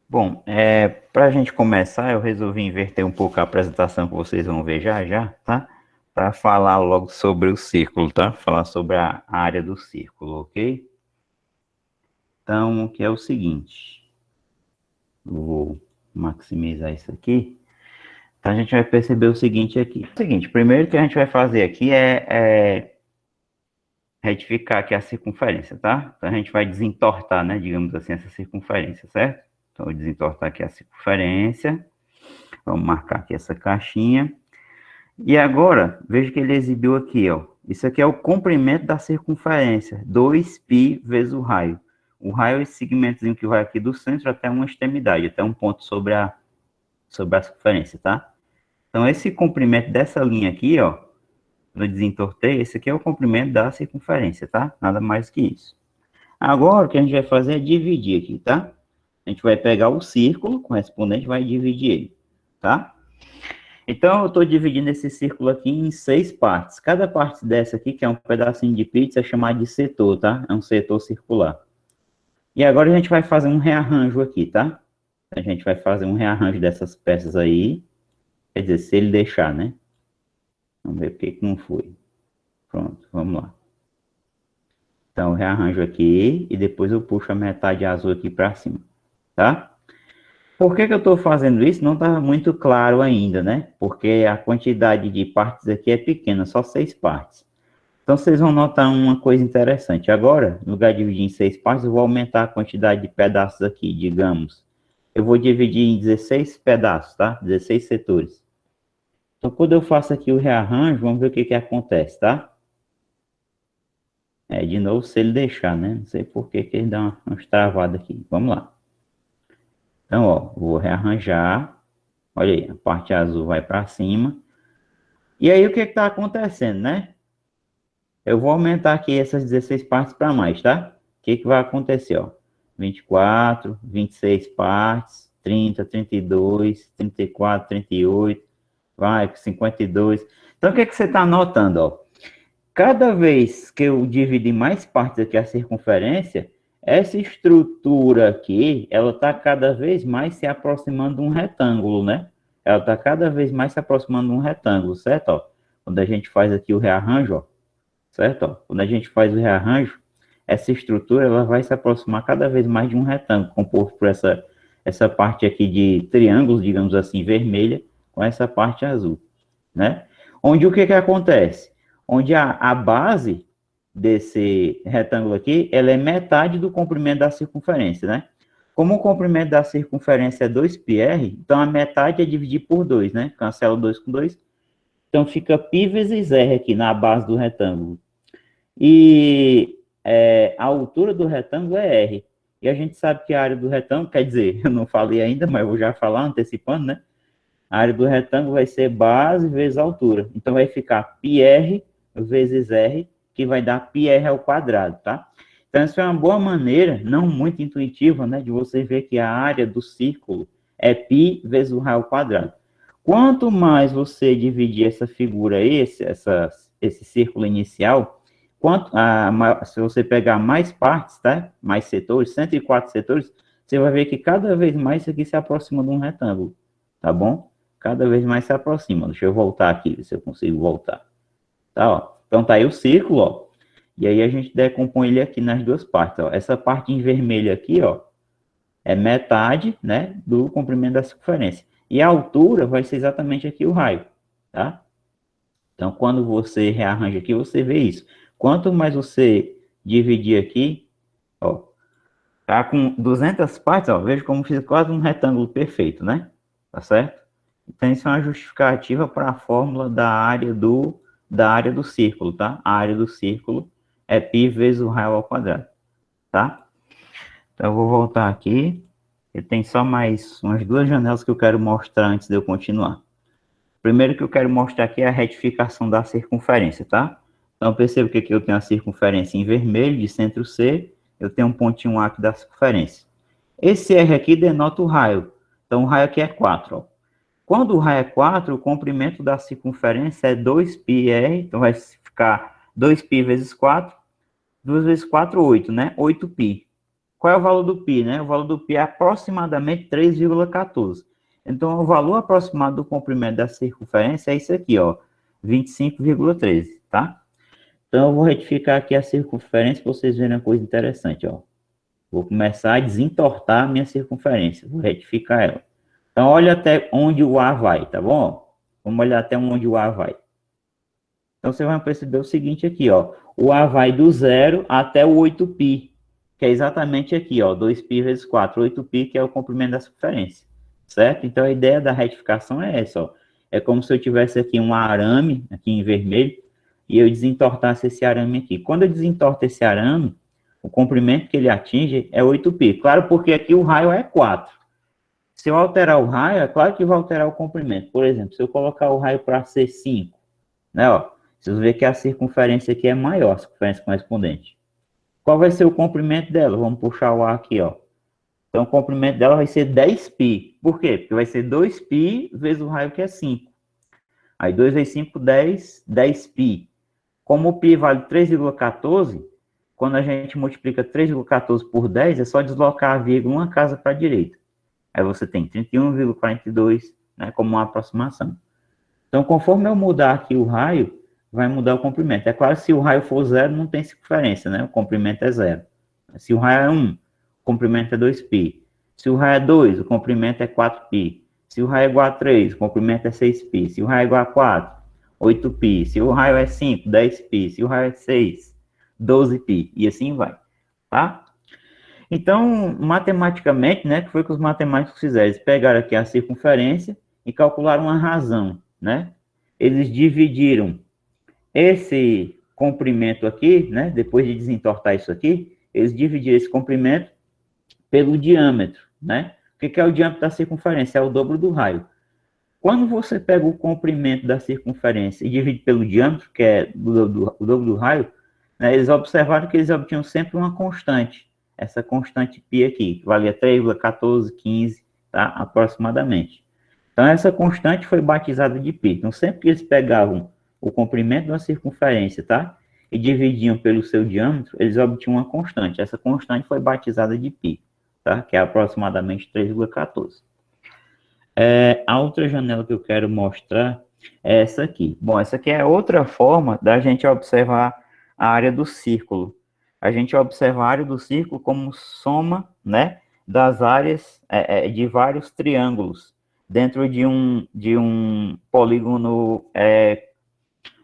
Bom, para a gente começar, eu resolvi inverter um pouco a apresentação que vocês vão ver já já, tá? Para falar logo sobre o círculo, tá? Falar sobre a área do círculo, ok? Então, o que é o seguinte, eu vou maximizar isso aqui. Então, a gente vai perceber o seguinte aqui. O seguinte, primeiro que a gente vai fazer aqui é retificar aqui a circunferência, tá? Então, a gente vai desentortar, né, digamos assim, essa circunferência, certo? Então, vou desentortar aqui a circunferência. Vamos marcar aqui essa caixinha. E agora, veja que ele exibiu aqui, ó. Isso aqui é o comprimento da circunferência, 2π vezes o raio. O raio é esse segmentozinho que vai aqui do centro até uma extremidade, até um ponto sobre a circunferência, tá? Então, esse comprimento dessa linha aqui, ó, eu desentortei, esse aqui é o comprimento da circunferência, tá? Nada mais que isso. Agora, o que a gente vai fazer é dividir aqui, tá? A gente vai pegar o círculo correspondente e vai dividir ele, tá? Então, eu estou dividindo esse círculo aqui em 6 partes. Cada parte dessa aqui, que é um pedacinho de pizza, é chamado de setor, tá? É um setor circular. E agora a gente vai fazer um rearranjo aqui, tá? A gente vai fazer um rearranjo dessas peças aí. Quer dizer, se ele deixar, né? Vamos ver por que não foi. Pronto, vamos lá. Então, eu rearranjo aqui e depois eu puxo a metade azul aqui para cima, tá? Por que eu estou fazendo isso? Não está muito claro ainda, né? Porque a quantidade de partes aqui é pequena, só 6 partes. Então, vocês vão notar uma coisa interessante. Agora, no lugar de dividir em 6 partes, eu vou aumentar a quantidade de pedaços aqui, digamos. Eu vou dividir em 16 pedaços, tá? 16 setores. Então, quando eu faço aqui o rearranjo, vamos ver o que acontece, tá? De novo, se ele deixar, né? Não sei por que ele dá umas travadas aqui. Vamos lá. Então, ó, vou rearranjar. Olha aí, a parte azul vai para cima. E aí, o que está acontecendo, né? Eu vou aumentar aqui essas 16 partes para mais, tá? O que vai acontecer, ó? 24, 26 partes, 30, 32, 34, 38, vai, 52. Então, o que você está notando, ó? Cada vez que eu dividir mais partes aqui a circunferência, essa estrutura aqui, ela está cada vez mais se aproximando de um retângulo, né? Ela está cada vez mais se aproximando de um retângulo, certo? Ó, quando a gente faz aqui o rearranjo, ó, certo? Ó, quando a gente faz o rearranjo, essa estrutura ela vai se aproximar cada vez mais de um retângulo, composto por essa parte aqui de triângulos, digamos assim, vermelha, com essa parte azul, né? Onde o que acontece? Onde a base desse retângulo aqui, ela é metade do comprimento da circunferência, né? Como o comprimento da circunferência é 2πr, então a metade é dividir por 2, né? Cancela 2 com 2. Então fica π vezes r aqui na base do retângulo. E a altura do retângulo é R. E a gente sabe que a área do retângulo, quer dizer, eu não falei ainda, mas vou já falar, antecipando, né? A área do retângulo vai ser base vezes altura. Então vai ficar πr vezes r, que vai dar πr ao quadrado, tá? Então essa é uma boa maneira, não muito intuitiva, né? De você ver que a área do círculo é π vezes o raio ao quadrado. Quanto mais você dividir essa figura aí, esse círculo inicial, se você pegar mais partes, tá? Mais setores, 104 setores, você vai ver que cada vez mais isso aqui se aproxima de um retângulo, tá bom? Cada vez mais se aproxima. Deixa eu voltar aqui, ver se eu consigo voltar. Tá, ó. Então tá aí o círculo, ó. E aí a gente decompõe ele aqui nas duas partes, ó. Essa parte em vermelho aqui, ó, é metade, né, do comprimento da circunferência. E a altura vai ser exatamente aqui o raio, tá? Então, quando você rearranja aqui, você vê isso. Quanto mais você dividir aqui, ó, tá com 200 partes, ó, veja como fiz quase um retângulo perfeito, né? Tá certo? Então, isso é uma justificativa para a fórmula da área do círculo, tá? A área do círculo é π vezes o raio ao quadrado, tá? Então, eu vou voltar aqui. Tem só mais umas duas janelas que eu quero mostrar antes de eu continuar. Primeiro que eu quero mostrar aqui é a retificação da circunferência, tá? Então, perceba que aqui eu tenho a circunferência em vermelho, de centro C, eu tenho um pontinho A aqui da circunferência. Esse R aqui denota o raio. Então, o raio aqui é 4, ó. Quando o raio é 4, o comprimento da circunferência é 2πr, então vai ficar 2π vezes 4, 2 vezes 4, 8, né? 8π. qual é o valor do π, né? O valor do π é aproximadamente 3,14. Então, o valor aproximado do comprimento da circunferência é isso aqui, ó, 25,13, tá? Então, eu vou retificar aqui a circunferência para vocês verem uma coisa interessante, ó. Vou começar a desentortar a minha circunferência, vou retificar ela. Então, olha até onde o A vai, tá bom? Vamos olhar até onde o A vai. Então, você vai perceber o seguinte aqui, ó. O A vai do 0 até o 8π, que é exatamente aqui, ó, 2π vezes 4, 8π, que é o comprimento da circunferência, certo? Então, a ideia da retificação é essa, ó. É como se eu tivesse aqui um arame, aqui em vermelho, e eu desentortasse esse arame aqui. Quando eu desentorto esse arame, o comprimento que ele atinge é 8π. Claro, porque aqui o raio é 4. Se eu alterar o raio, é claro que vai alterar o comprimento. Por exemplo, se eu colocar o raio para ser 5, né, ó, vocês vão ver que a circunferência aqui é maior, a circunferência correspondente. Qual vai ser o comprimento dela? Vamos puxar o A aqui, ó. Então, o comprimento dela vai ser 10π. Por quê? Porque vai ser 2π vezes o raio que é 5. Aí 2 vezes 5, 10, 10π. Como o π vale 3,14, quando a gente multiplica 3,14 por 10, é só deslocar a vírgula uma casa para a direita. Aí você tem 31,42, né, como uma aproximação. Então, conforme eu mudar aqui o raio, vai mudar o comprimento. É claro, se o raio for 0, não tem circunferência, né? O comprimento é 0. Se o raio é 1, o comprimento é 2π. Se o raio é 2, o comprimento é 4π. Se o raio é igual a 3, o comprimento é 6π. Se o raio é igual a 4, 8π. Se o raio é 5, 10π. Se o raio é 6, 12π. E assim vai, tá? Então, matematicamente, né, que foi que os matemáticos fizeram? Eles pegaram aqui a circunferência e calcularam uma razão, né? Eles dividiram esse comprimento aqui, né, depois de desentortar isso aqui, eles dividiram esse comprimento pelo diâmetro, né? O que é o diâmetro da circunferência? É o dobro do raio. Quando você pega o comprimento da circunferência e divide pelo diâmetro, que é o dobro do raio, né, eles observaram que eles obtinham sempre uma constante. Essa constante π aqui, que valia 3,1415, tá? Aproximadamente. Então, essa constante foi batizada de π. Então, sempre que eles pegavam o comprimento da circunferência, tá? E dividiam pelo seu diâmetro, eles obtinham uma constante. Essa constante foi batizada de π, tá? Que é aproximadamente 3,14. A outra janela que eu quero mostrar é essa aqui. Bom, essa aqui é outra forma da gente observar a área do círculo. A gente observa a área do círculo como soma, né, das áreas de vários triângulos dentro de um polígono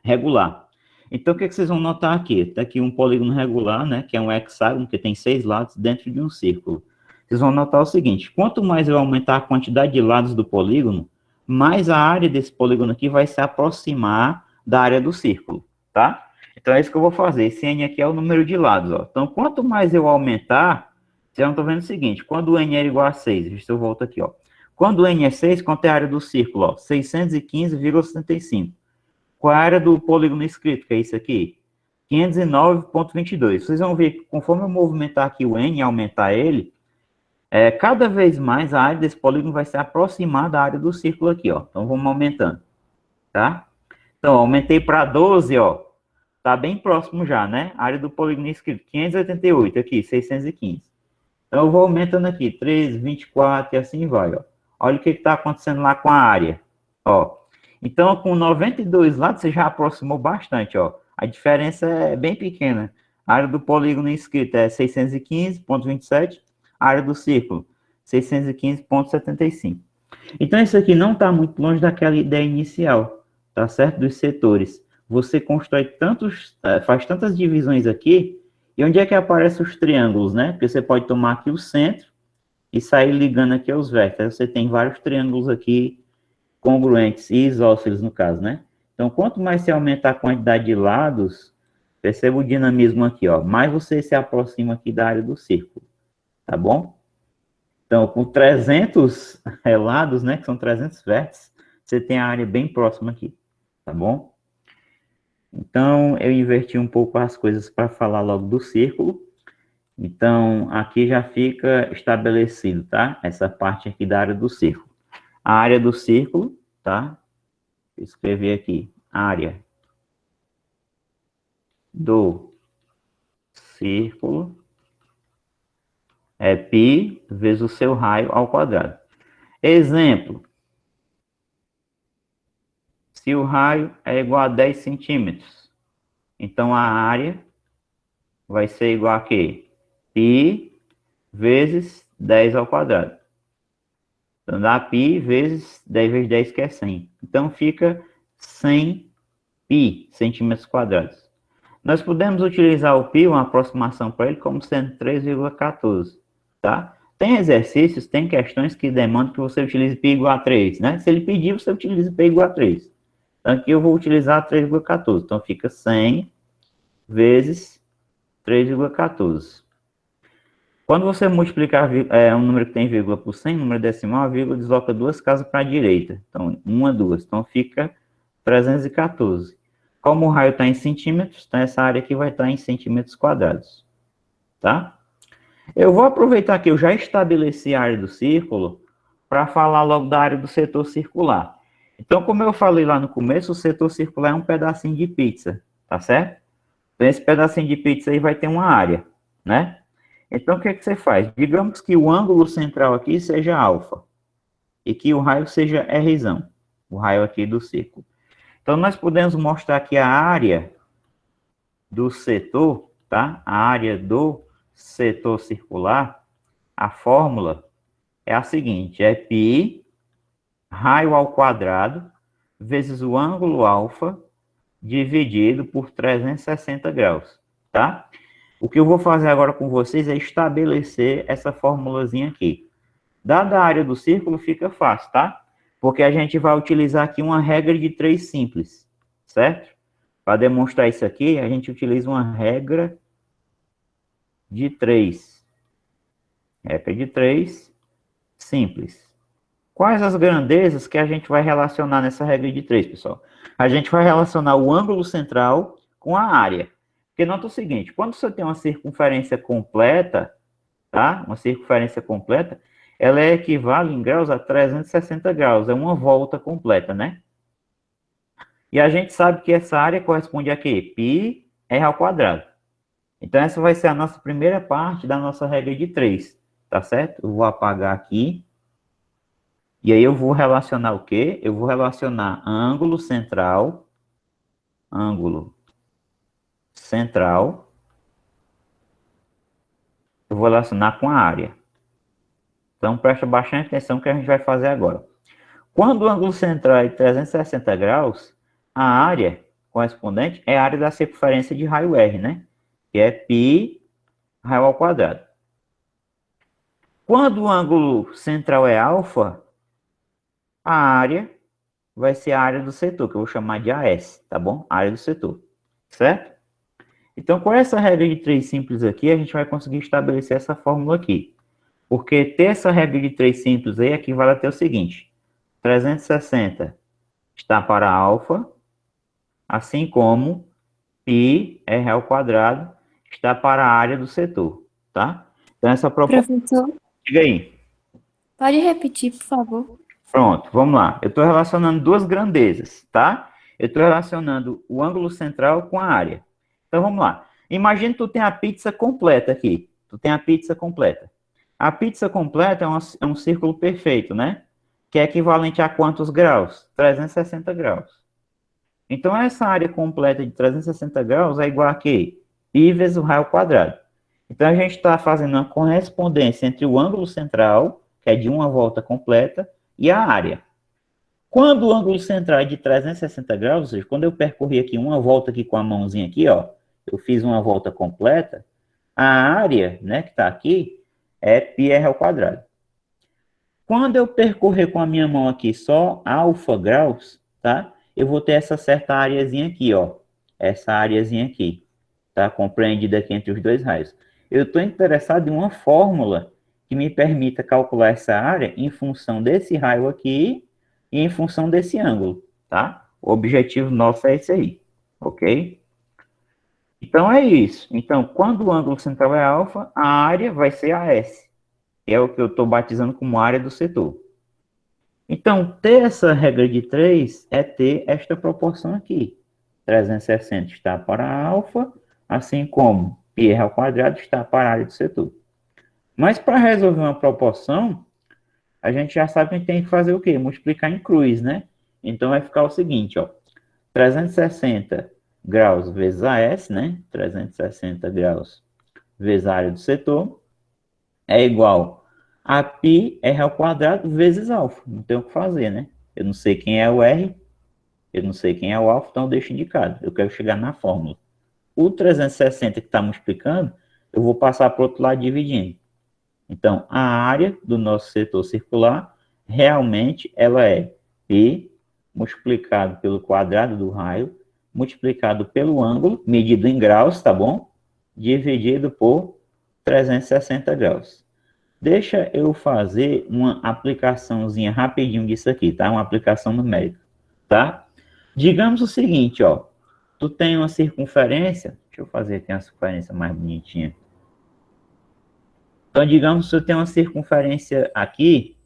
regular. Então, o que vocês vão notar aqui? Está aqui um polígono regular, né, que é um hexágono que tem 6 lados dentro de um círculo. Vocês vão notar o seguinte, quanto mais eu aumentar a quantidade de lados do polígono, mais a área desse polígono aqui vai se aproximar da área do círculo, tá? Então, é isso que eu vou fazer. Esse n aqui é o número de lados, ó. Então, quanto mais eu aumentar, vocês estão vendo o seguinte, quando o n é igual a 6, deixa eu voltar aqui, ó. Quando o n é 6, quanto é a área do círculo, ó? 615,75. Qual é a área do polígono escrito, que é isso aqui? 509,22. Vocês vão ver que conforme eu movimentar aqui o n e aumentar ele, cada vez mais a área desse polígono vai se aproximar da área do círculo aqui, ó. Então, vamos aumentando, tá? Então, aumentei para 12, ó. Tá bem próximo já, né? A área do polígono escrito, 588, aqui, 615. Então, eu vou aumentando aqui, 13, 24 e assim vai, ó. Olha o que está acontecendo lá com a área, ó. Então, com 92 lados, você já aproximou bastante, ó. A diferença é bem pequena. A área do polígono inscrito é 615,27, a área do círculo, 615,75. Então, isso aqui não está muito longe daquela ideia inicial, tá certo? Dos setores. Você constrói tantos, faz tantas divisões aqui, e onde é que aparecem os triângulos, né? Porque você pode tomar aqui o centro e sair ligando aqui aos vértices. Você tem vários triângulos aqui congruentes e isósceles, no caso, né? Então, quanto mais você aumentar a quantidade de lados, perceba o dinamismo aqui, ó, mais você se aproxima aqui da área do círculo, tá bom? Então, com 300 lados, né, que são 300 vértices, você tem a área bem próxima aqui, tá bom? Então, eu inverti um pouco as coisas para falar logo do círculo. Então, aqui já fica estabelecido, tá? Essa parte aqui da área do círculo. A área do círculo, tá? Vou escrever aqui, área do círculo É π vezes o seu raio ao quadrado. Exemplo. Se o raio é igual a 10 centímetros, então a área vai ser igual a quê? Π vezes 10 ao quadrado. Então dá π vezes 10 vezes 10, que é 100. Então fica 100 π centímetros quadrados. Nós podemos utilizar o π, uma aproximação para ele, como sendo 3,14, tá? Tem exercícios, tem questões que demandam que você utilize π igual a 3, né? Se ele pedir, você utiliza π igual a 3. Então aqui eu vou utilizar 3,14. Então fica 100 vezes 3,14. Quando você multiplicar um número que tem vírgula por 100, número decimal, a vírgula desloca duas casas para a direita. Então, uma, duas. Então, fica 314. Como o raio está em centímetros, então essa área aqui vai estar em centímetros quadrados. Tá? Eu vou aproveitar que eu já estabeleci a área do círculo para falar logo da área do setor circular. Então, como eu falei lá no começo, o setor circular é um pedacinho de pizza, tá certo? Então, esse pedacinho de pizza aí vai ter uma área, né? Então, o que você faz? Digamos que o ângulo central aqui seja alfa e que o raio seja R, o raio aqui do círculo. Então, nós podemos mostrar aqui a área do setor, tá? A área do setor circular, a fórmula é a seguinte, é π raio ao quadrado vezes o ângulo alfa dividido por 360 graus, tá? O que eu vou fazer agora com vocês é estabelecer essa formulazinha aqui. Dada a área do círculo, fica fácil, tá? Porque a gente vai utilizar aqui uma regra de 3 simples, certo? Para demonstrar isso aqui, a gente utiliza uma regra de 3. Regra de 3 simples. Quais as grandezas que a gente vai relacionar nessa regra de 3, pessoal? A gente vai relacionar o ângulo central com a área. Porque nota o seguinte, quando você tem uma circunferência completa, tá? Uma circunferência completa, ela equivale em graus a 360 graus, é uma volta completa, né? E a gente sabe que essa área corresponde a quê? Π r ao quadrado. Então, essa vai ser a nossa primeira parte da nossa regra de 3, tá certo? Eu vou apagar aqui. E aí eu vou relacionar o quê? Eu vou relacionar ângulo central, eu vou relacionar com a área. Então, presta bastante atenção no que a gente vai fazer agora. Quando o ângulo central é de 360 graus, a área correspondente é a área da circunferência de raio R, né? Que é π raio ao quadrado. Quando o ângulo central é alfa, a área vai ser a área do setor, que eu vou chamar de AS, tá bom? A área do setor, certo? Então, com essa regra de 3 simples aqui, a gente vai conseguir estabelecer essa fórmula aqui. Porque ter essa regra de 3 simples aí equivale a ter o seguinte: 360 está para alfa, assim como π r ao quadrado está para a área do setor, tá? Então, essa proposta... Professor, Diga aí. pode repetir, por favor? Pronto, vamos lá. Eu estou relacionando duas grandezas, tá? Eu estou relacionando o ângulo central com a área. Então, vamos lá. Imagina que tu tem a pizza completa aqui. Tu tem a pizza completa. A pizza completa é um círculo perfeito, né? Que é equivalente a quantos graus? 360 graus. Então, essa área completa de 360 graus é igual a quê? Π vezes o raio ao quadrado. Então, a gente está fazendo uma correspondência entre o ângulo central, que é de uma volta completa, e a área. Quando o ângulo central é de 360 graus, ou seja, quando eu percorri aqui uma volta aqui com a mãozinha aqui, ó, eu fiz uma volta completa, a área, né, que está aqui, é πr ao quadrado. Quando eu percorrer com a minha mão aqui só alfa graus, tá? Eu vou ter essa certa areazinha aqui, ó. Essa areazinha aqui, tá? Compreendida aqui entre os dois raios. Eu estou interessado em uma fórmula que me permita calcular essa área em função desse raio aqui e em função desse ângulo, tá? O objetivo nosso é esse aí, ok? Então é isso. Então, quando o ângulo central é alfa, a área vai ser AS, que é o que eu estou batizando como área do setor. Então, ter essa regra de 3 é ter esta proporção aqui. 360 está para alfa, assim como πr ao quadrado está para a área do setor. Mas para resolver uma proporção, a gente já sabe que a gente tem que fazer o quê? Multiplicar em cruz, né? Então vai ficar o seguinte, ó. 360 graus vezes AS, né? 360 graus vezes a área do setor é igual a πr ao quadrado vezes alfa. Não tem o que fazer, né? Eu não sei quem é o R, eu não sei quem é o alfa, então eu deixo indicado. Eu quero chegar na fórmula. O 360 que está multiplicando, eu vou passar para o outro lado dividindo. Então, a área do nosso setor circular, realmente, ela é π multiplicado pelo quadrado do raio, multiplicado pelo ângulo, medido em graus, tá bom? Dividido por 360 graus. Deixa eu fazer uma aplicaçãozinha rapidinho disso aqui, tá? Uma aplicação numérica, tá? Digamos o seguinte, ó. Tu tem uma circunferência, deixa eu fazer aqui uma circunferência mais bonitinha. Então, digamos que eu tenho uma circunferência aqui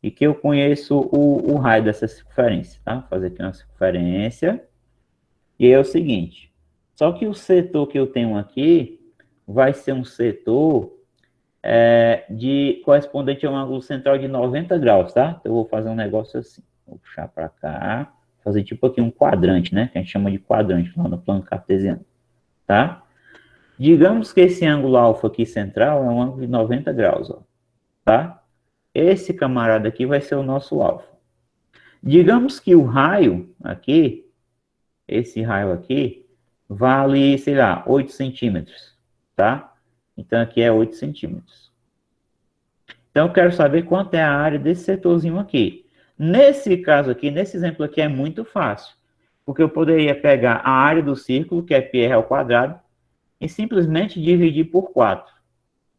e que eu conheço o raio dessa circunferência, tá? Vou fazer aqui uma circunferência. E é o seguinte, só que o setor que eu tenho aqui vai ser um setor de correspondente a um ângulo central de 90 graus, tá? Então, eu vou fazer um negócio assim. Vou puxar para cá, fazer tipo aqui um quadrante, né? Que a gente chama de quadrante lá no plano cartesiano, tá? Digamos que esse ângulo alfa aqui central é um ângulo de 90 graus, ó, tá? Esse camarada aqui vai ser o nosso alfa. Digamos que o raio aqui, esse raio aqui, vale, sei lá, 8 centímetros, tá? Então, aqui é 8 centímetros. Então, eu quero saber quanto é a área desse setorzinho aqui. Nesse caso aqui, nesse exemplo aqui, é muito fácil. Porque eu poderia pegar a área do círculo, que é πr ao quadrado, e simplesmente dividir por 4,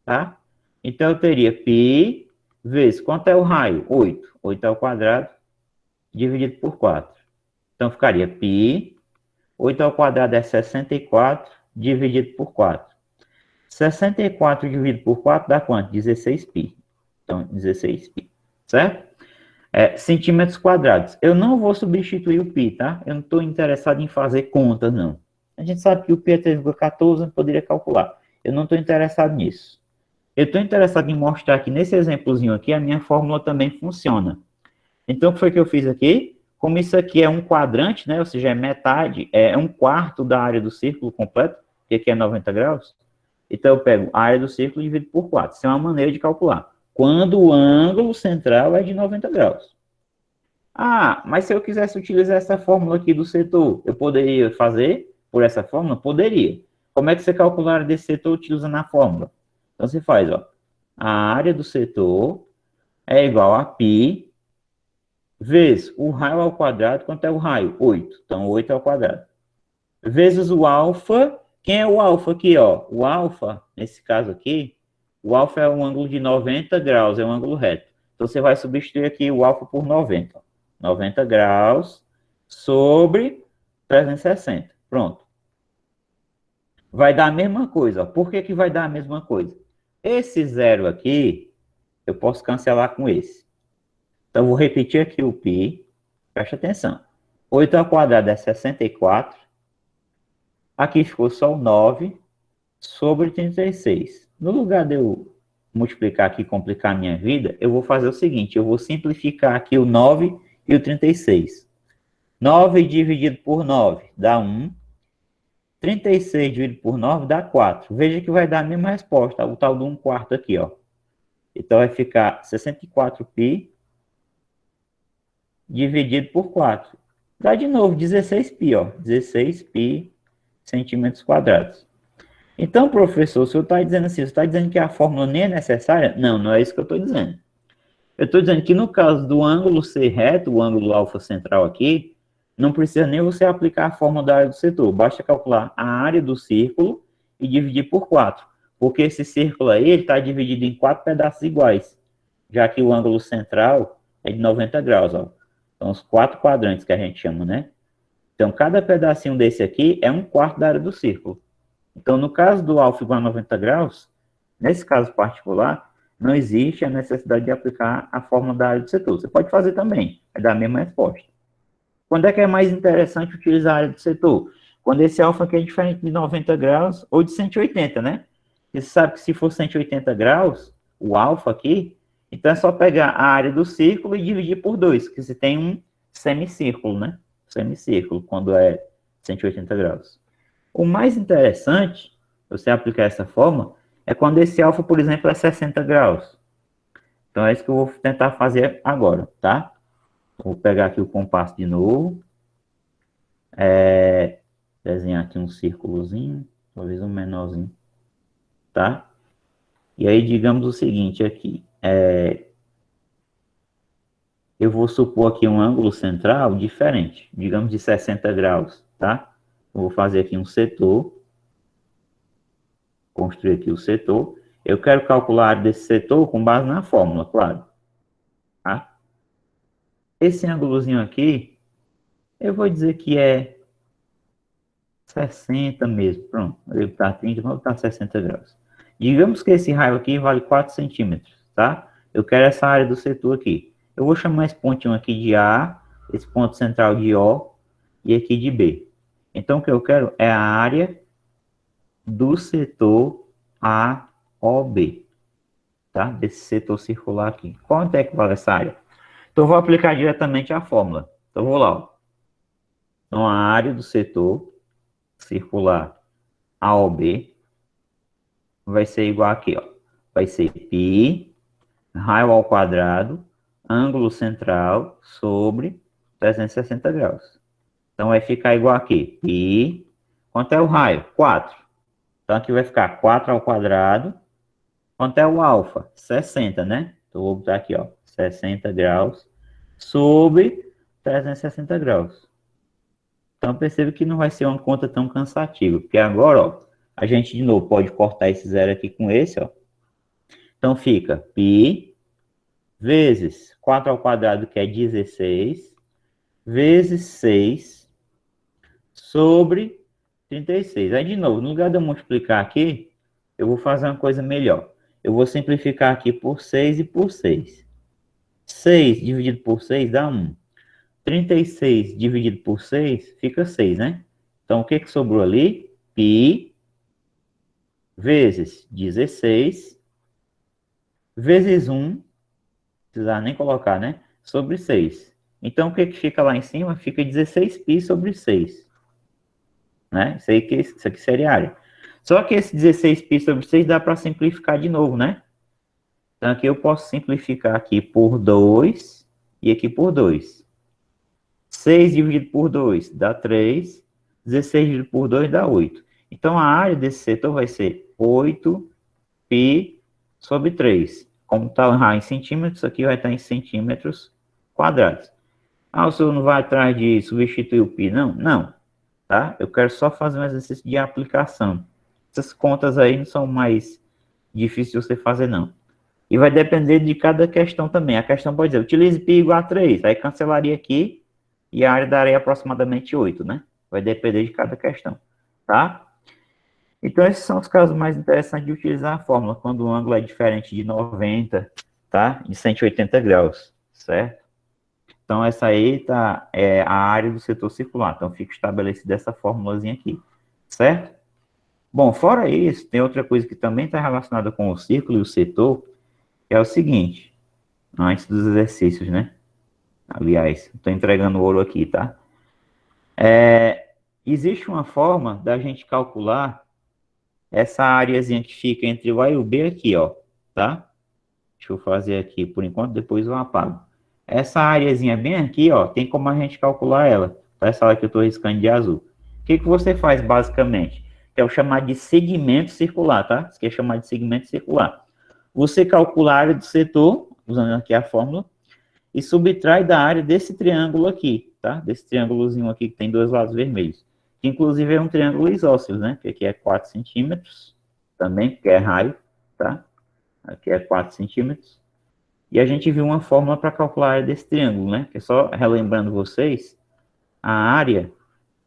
tá? Então, eu teria π vezes, quanto é o raio? 8. 8 ao quadrado, dividido por 4. Então, ficaria π, 8 ao quadrado é 64, dividido por 4. 64 dividido por 4 dá quanto? 16π. Então, 16π, certo? Centímetros quadrados. Eu não vou substituir o π, tá? Eu não estou interessado em fazer conta, não. A gente sabe que o π é 3,14, eu poderia calcular. Eu não estou interessado nisso. Eu estou interessado em mostrar que nesse exemplozinho aqui, a minha fórmula também funciona. Então, o que foi que eu fiz aqui? Como isso aqui é um quadrante, né? Ou seja, é metade, é um quarto da área do círculo completo, que aqui é 90 graus. Então, eu pego a área do círculo e divido por 4. Isso é uma maneira de calcular. Quando o ângulo central é de 90 graus. Ah, mas se eu quisesse utilizar essa fórmula aqui do setor, eu poderia fazer por essa fórmula? Poderia. Como é que você calcula a área desse setor utilizando a fórmula? Então, você faz, ó. A área do setor é igual a π vezes o raio ao quadrado. Quanto é o raio? 8. Então, 8 ao quadrado. Vezes o alfa. Quem é o alfa aqui, ó? O alfa, nesse caso aqui, o alfa é um ângulo de 90 graus, é um ângulo reto. Então, você vai substituir aqui o alfa por 90. 90 graus sobre 360. Pronto. Vai dar a mesma coisa, ó. Por que que vai dar a mesma coisa? Esse zero aqui, eu posso cancelar com esse. Então, vou repetir aqui o π. Presta atenção. 8 ao quadrado é 64. Aqui ficou só o 9 sobre 36. No lugar de eu multiplicar aqui e complicar a minha vida, eu vou fazer o seguinte, eu vou simplificar aqui o 9 e o 36. 9 dividido por 9 dá 1. 36 dividido por 9 dá 4. Veja que vai dar a mesma resposta, o tal do 1 quarto aqui, ó. Então, vai ficar 64π dividido por 4. Dá de novo 16π, ó. 16π centímetros quadrados. Então, professor, o senhor está dizendo assim, você está dizendo que a fórmula nem é necessária? Não, não é isso que eu estou dizendo. Eu estou dizendo que no caso do ângulo ser reto, o ângulo alfa central aqui, não precisa nem você aplicar a fórmula da área do setor. Basta calcular a área do círculo e dividir por 4. Porque esse círculo aí está dividido em 4 pedaços iguais. Já que o ângulo central é de 90 graus, ó. São os 4 quadrantes que a gente chama, né? Então, cada pedacinho desse aqui é um quarto da área do círculo. Então, no caso do alfa igual a 90 graus, nesse caso particular, não existe a necessidade de aplicar a fórmula da área do setor. Você pode fazer também, vai dar a mesma resposta. Quando é que é mais interessante utilizar a área do setor? Quando esse alfa aqui é diferente de 90 graus ou de 180, né? Você sabe que se for 180 graus, o alfa aqui, então é só pegar a área do círculo e dividir por 2, que você tem um semicírculo, né? Semicírculo, quando é 180 graus. O mais interessante, você aplicar essa forma, é quando esse alfa, por exemplo, é 60 graus. Então é isso que eu vou tentar fazer agora, tá? Vou pegar aqui o compasso de novo. Desenhar aqui um círculozinho, talvez um menorzinho, tá? E aí, digamos o seguinte aqui. Eu vou supor aqui um ângulo central diferente, digamos de 60 graus, tá? Eu vou fazer aqui um setor, construir aqui o setor. Eu quero calcular a área desse setor com base na fórmula, claro. Tá? Esse ângulozinho aqui, eu vou dizer que é 60 mesmo. Pronto, ele está 30, vou botar 60 graus. Digamos que esse raio aqui vale 4 centímetros, tá? Eu quero essa área do setor aqui. Eu vou chamar esse pontinho aqui de A, esse ponto central de O e aqui de B. Então, o que eu quero é a área do setor AOB, tá? Desse setor circular aqui. Quanto é que vale essa área? Então, eu vou aplicar diretamente a fórmula. Então, vou lá, ó. Então, a área do setor circular AOB vai ser igual aqui, ó. Vai ser π, raio ao quadrado, ângulo central sobre 360 graus. Então, vai ficar igual aqui. π, quanto é o raio? 4. Então, aqui vai ficar 4 ao quadrado. Quanto é o alfa? 60, né? Então, vou botar aqui, ó. 60 graus sobre 360 graus. Então, perceba que não vai ser uma conta tão cansativa. Porque agora, ó, a gente, de novo, pode cortar esse zero aqui com esse, ó. Então, fica π vezes 4 ao quadrado, que é 16, vezes 6 sobre 36. Aí, de novo, no lugar de eu multiplicar aqui, eu vou fazer uma coisa melhor. Eu vou simplificar aqui por 6 e por 6. 6 dividido por 6 dá 1. 36 dividido por 6 fica 6, né? Então, o que sobrou ali? π vezes 16 vezes 1, não precisar nem colocar, né? Sobre 6. Então, o que fica lá em cima? Fica 16π sobre 6. Né? Isso aqui seria a área. Só que esse 16π sobre 6 dá para simplificar de novo, né? Então, aqui eu posso simplificar aqui por 2 e aqui por 2. 6 dividido por 2 dá 3. 16 dividido por 2 dá 8. Então, a área desse setor vai ser 8π sobre 3. Como está em centímetros, aqui vai estar em centímetros quadrados. Ah, o senhor não vai atrás de substituir o π, não? Não, tá? Eu quero só fazer um exercício de aplicação. Essas contas aí não são mais difíceis de você fazer, não. E vai depender de cada questão também. A questão pode dizer, utilize π igual a 3. Aí cancelaria aqui e a área daria aproximadamente 8, né? Vai depender de cada questão, tá? Então, esses são os casos mais interessantes de utilizar a fórmula, quando o ângulo é diferente de 90, tá? De 180 graus, certo? Então, essa aí é a área do setor circular. Então, fica estabelecida essa formulazinha aqui, certo? Bom, fora isso, tem outra coisa que também está relacionada com o círculo e o setor, que é o seguinte, antes dos exercícios, né? Aliás, estou entregando ouro aqui, tá? Existe uma forma da gente calcular essa areazinha que fica entre o A e o B aqui, ó, tá? Deixa eu fazer aqui por enquanto, depois eu apago. Essa areazinha bem aqui, ó, tem como a gente calcular ela. Tá? Essa hora que eu estou riscando de azul. O que você faz basicamente? Que é o chamado de segmento circular, tá? Isso aqui é chamado de segmento circular. Você calcula a área do setor, usando aqui a fórmula, e subtrai da área desse triângulo aqui, tá? Desse triângulozinho aqui que tem dois lados vermelhos. Que inclusive é um triângulo isósceles, né? Que aqui é 4 centímetros, também, que é raio, tá? Aqui é 4 centímetros. E a gente viu uma fórmula para calcular a área desse triângulo, né? Que é só relembrando vocês, a área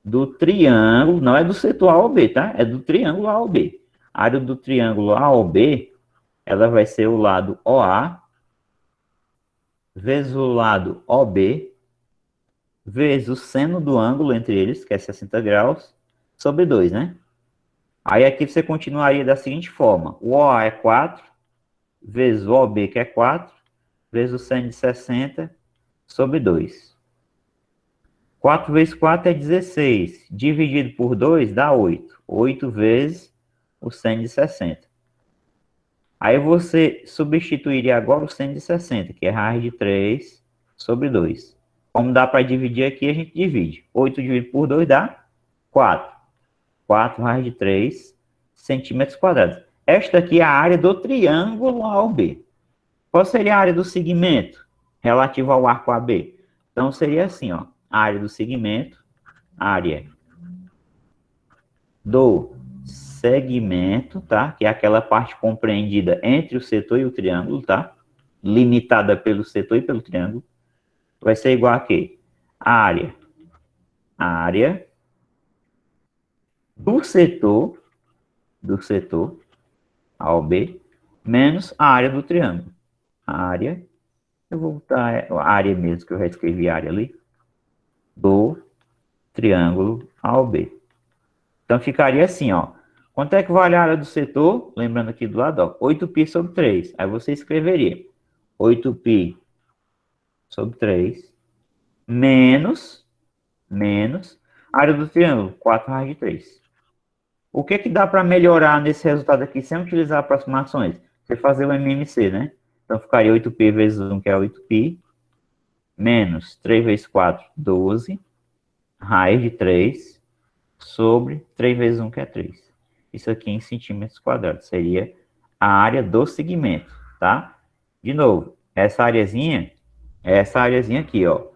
do triângulo, não é do setor AOB, tá? É do triângulo AOB. A área do triângulo AOB, ela vai ser o lado OA vezes o lado OB vezes o seno do ângulo entre eles, que é 60 graus, sobre 2, né? Aí aqui você continuaria da seguinte forma. O OA é 4, vezes o OB, que é 4, vezes o seno de 60, sobre 2. 4 vezes 4 é 16. Dividido por 2 dá 8. 8 vezes o seno de 60. Aí você substituiria agora o seno de 60, que é raiz de 3 sobre 2. Como dá para dividir aqui, a gente divide. 8 dividido por 2 dá 4. 4 raiz de 3 centímetros quadrados. Esta aqui é a área do triângulo AOB. Qual seria a área do segmento relativa ao arco AB? Então, seria assim, ó. A área do segmento, área do segmento, tá? Que é aquela parte compreendida entre o setor e o triângulo, tá? Limitada pelo setor e pelo triângulo. Vai ser igual a quê? A área do setor, A ou B, menos a área do triângulo. A área, eu vou botar a área mesmo, que eu já escrevi a área ali, do triângulo A ou B. Então, ficaria assim, ó. Quanto é que vale a área do setor? Lembrando aqui do lado, ó, 8π sobre 3. Aí você escreveria 8π sobre 3 menos a área do triângulo, 4 raiz de 3. O que que dá para melhorar nesse resultado aqui sem utilizar aproximações? Você fazer o MMC, né? Então, ficaria 8π vezes 1, que é 8π, menos 3 vezes 4, 12, raiz de 3, sobre 3 vezes 1, que é 3. Isso aqui em centímetros quadrados. Seria a área do segmento, tá? De novo, essa areazinha é essa areazinha aqui, ó.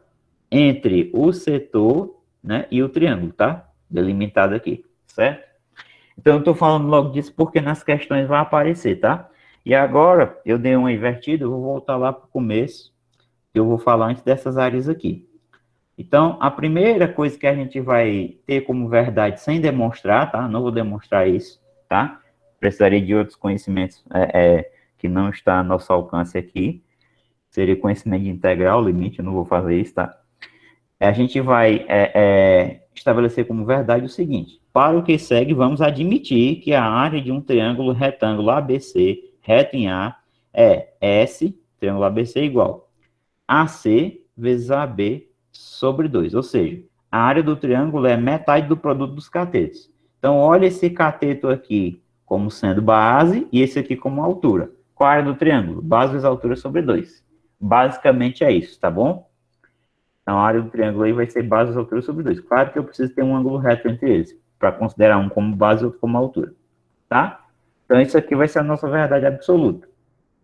Entre o setor, né, e o triângulo, tá? Delimitado aqui, certo? Então, eu estou falando logo disso porque nas questões vai aparecer, tá? E agora, eu dei uma invertida, eu vou voltar lá para o começo, que eu vou falar antes dessas áreas aqui. Então, a primeira coisa que a gente vai ter como verdade sem demonstrar, tá? Não vou demonstrar isso, tá? Precisaria de outros conhecimentos que não está a nosso alcance aqui. Seria conhecimento de integral, limite, eu não vou fazer isso, tá? A gente vai estabelecer como verdade o seguinte: para o que segue, vamos admitir que a área de um triângulo retângulo ABC, reto em A, é S, triângulo ABC, igual AC vezes AB sobre 2. Ou seja, a área do triângulo é metade do produto dos catetos. Então, olha esse cateto aqui como sendo base e esse aqui como altura. Qual a área do triângulo? Base vezes altura sobre 2. Basicamente é isso, tá bom? Então, a área do triângulo aí vai ser base vezes altura sobre 2. Claro que eu preciso ter um ângulo reto entre eles, para considerar um como base e outro como altura, tá? Então, isso aqui vai ser a nossa verdade absoluta.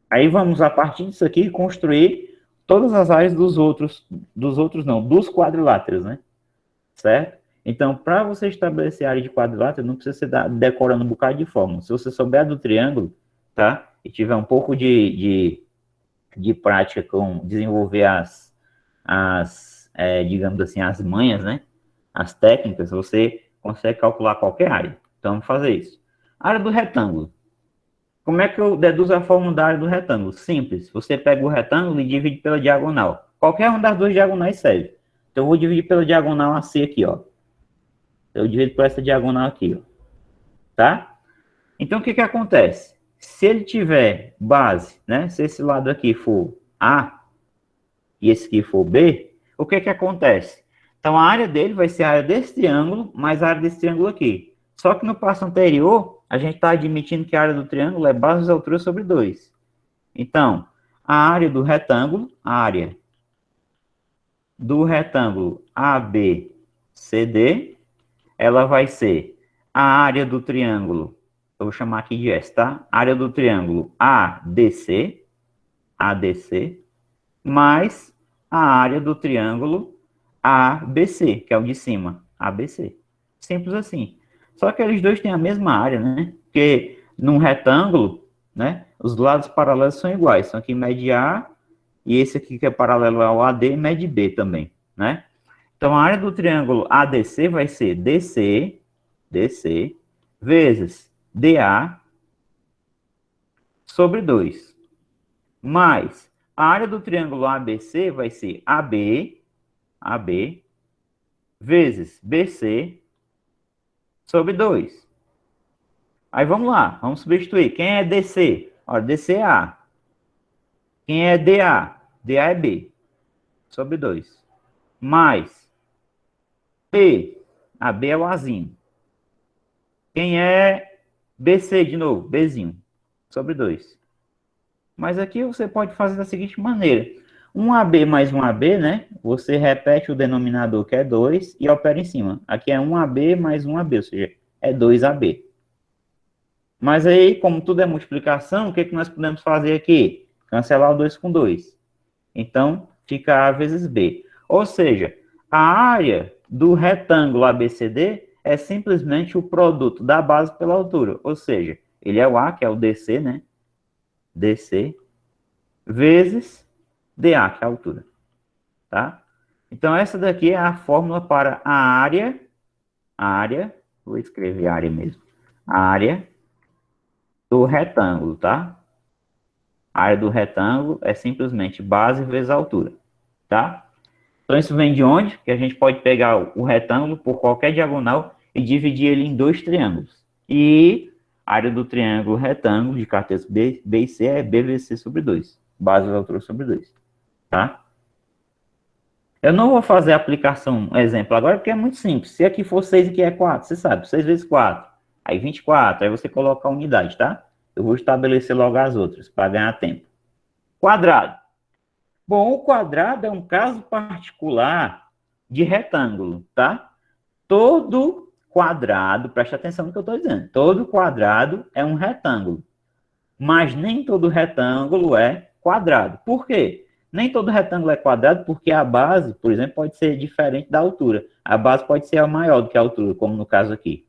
Aí vamos, a partir disso aqui, construir todas as áreas dos quadriláteros, né? Certo? Então, para você estabelecer a área de quadrilátero, não precisa ser decorando um bocado de fórmula. Se você souber a do triângulo, tá? E tiver um pouco de prática com desenvolver digamos assim, as manhas, né? As técnicas, você consegue calcular qualquer área. Então, vamos fazer isso. Área do retângulo. Como é que eu deduzo a fórmula da área do retângulo? Simples. Você pega o retângulo e divide pela diagonal. Qualquer uma das duas diagonais serve. Então, eu vou dividir pela diagonal AC aqui, ó. Eu divido por essa diagonal aqui, ó. Tá? Então, o que que acontece? Se ele tiver base, né? Se esse lado aqui for A e esse aqui for B, o que que acontece? Então, a área dele vai ser a área desse triângulo mais a área desse triângulo aqui. Só que no passo anterior, a gente está admitindo que a área do triângulo é base vezes altura sobre 2. Então, a área do retângulo ABCD, ela vai ser a área do triângulo, eu vou chamar aqui de S, tá? A área do triângulo ADC, mais a área do triângulo ABC, que é o de cima, ABC. Simples assim. Só que eles dois têm a mesma área, né? Porque num retângulo, né, os lados paralelos são iguais. São aqui mede A e esse aqui que é paralelo ao AD mede B também, né? Então, a área do triângulo ADC vai ser DC vezes DA sobre 2. Mais a área do triângulo ABC vai ser AB vezes BC sobre 2. Aí vamos lá, vamos substituir. Quem é DC? Olha, DC é A. Quem é DA? DA é B. Sobre 2. Mais B. A B é o Azinho. Quem é BC de novo? Bzinho. Sobre 2. Mas aqui você pode fazer da seguinte maneira. 1AB mais 1AB, né? Você repete o denominador, que é 2, e opera em cima. Aqui é 1AB mais 1AB, ou seja, é 2AB. Mas aí, como tudo é multiplicação, o que, que nós podemos fazer aqui? Cancelar o 2 com 2. Então, fica A vezes B. Ou seja, a área do retângulo ABCD é simplesmente o produto da base pela altura. Ou seja, ele é o A, que é o DC, né? DC, vezes DA, que é a altura. Tá? Então, essa daqui é a fórmula para a área, vou escrever área mesmo, a área do retângulo, tá? A área do retângulo é simplesmente base vezes altura, tá? Então, isso vem de onde? Que a gente pode pegar o retângulo por qualquer diagonal e dividir ele em 2 triângulos. E a área do triângulo retângulo de carteiros B e C é B vezes C sobre 2. Base vezes altura sobre 2, tá? Eu não vou fazer a aplicação, exemplo agora, porque é muito simples. Se aqui for 6 e aqui é 4, você sabe, 6 vezes 4, aí 24, aí você coloca a unidade, tá? Eu vou estabelecer logo as outras, para ganhar tempo. Quadrado. Bom, o quadrado é um caso particular de retângulo, tá? Todo quadrado, preste atenção no que eu estou dizendo, todo quadrado é um retângulo, mas nem todo retângulo é quadrado. Por quê? Nem todo retângulo é quadrado porque a base, por exemplo, pode ser diferente da altura. A base pode ser maior do que a altura, como no caso aqui.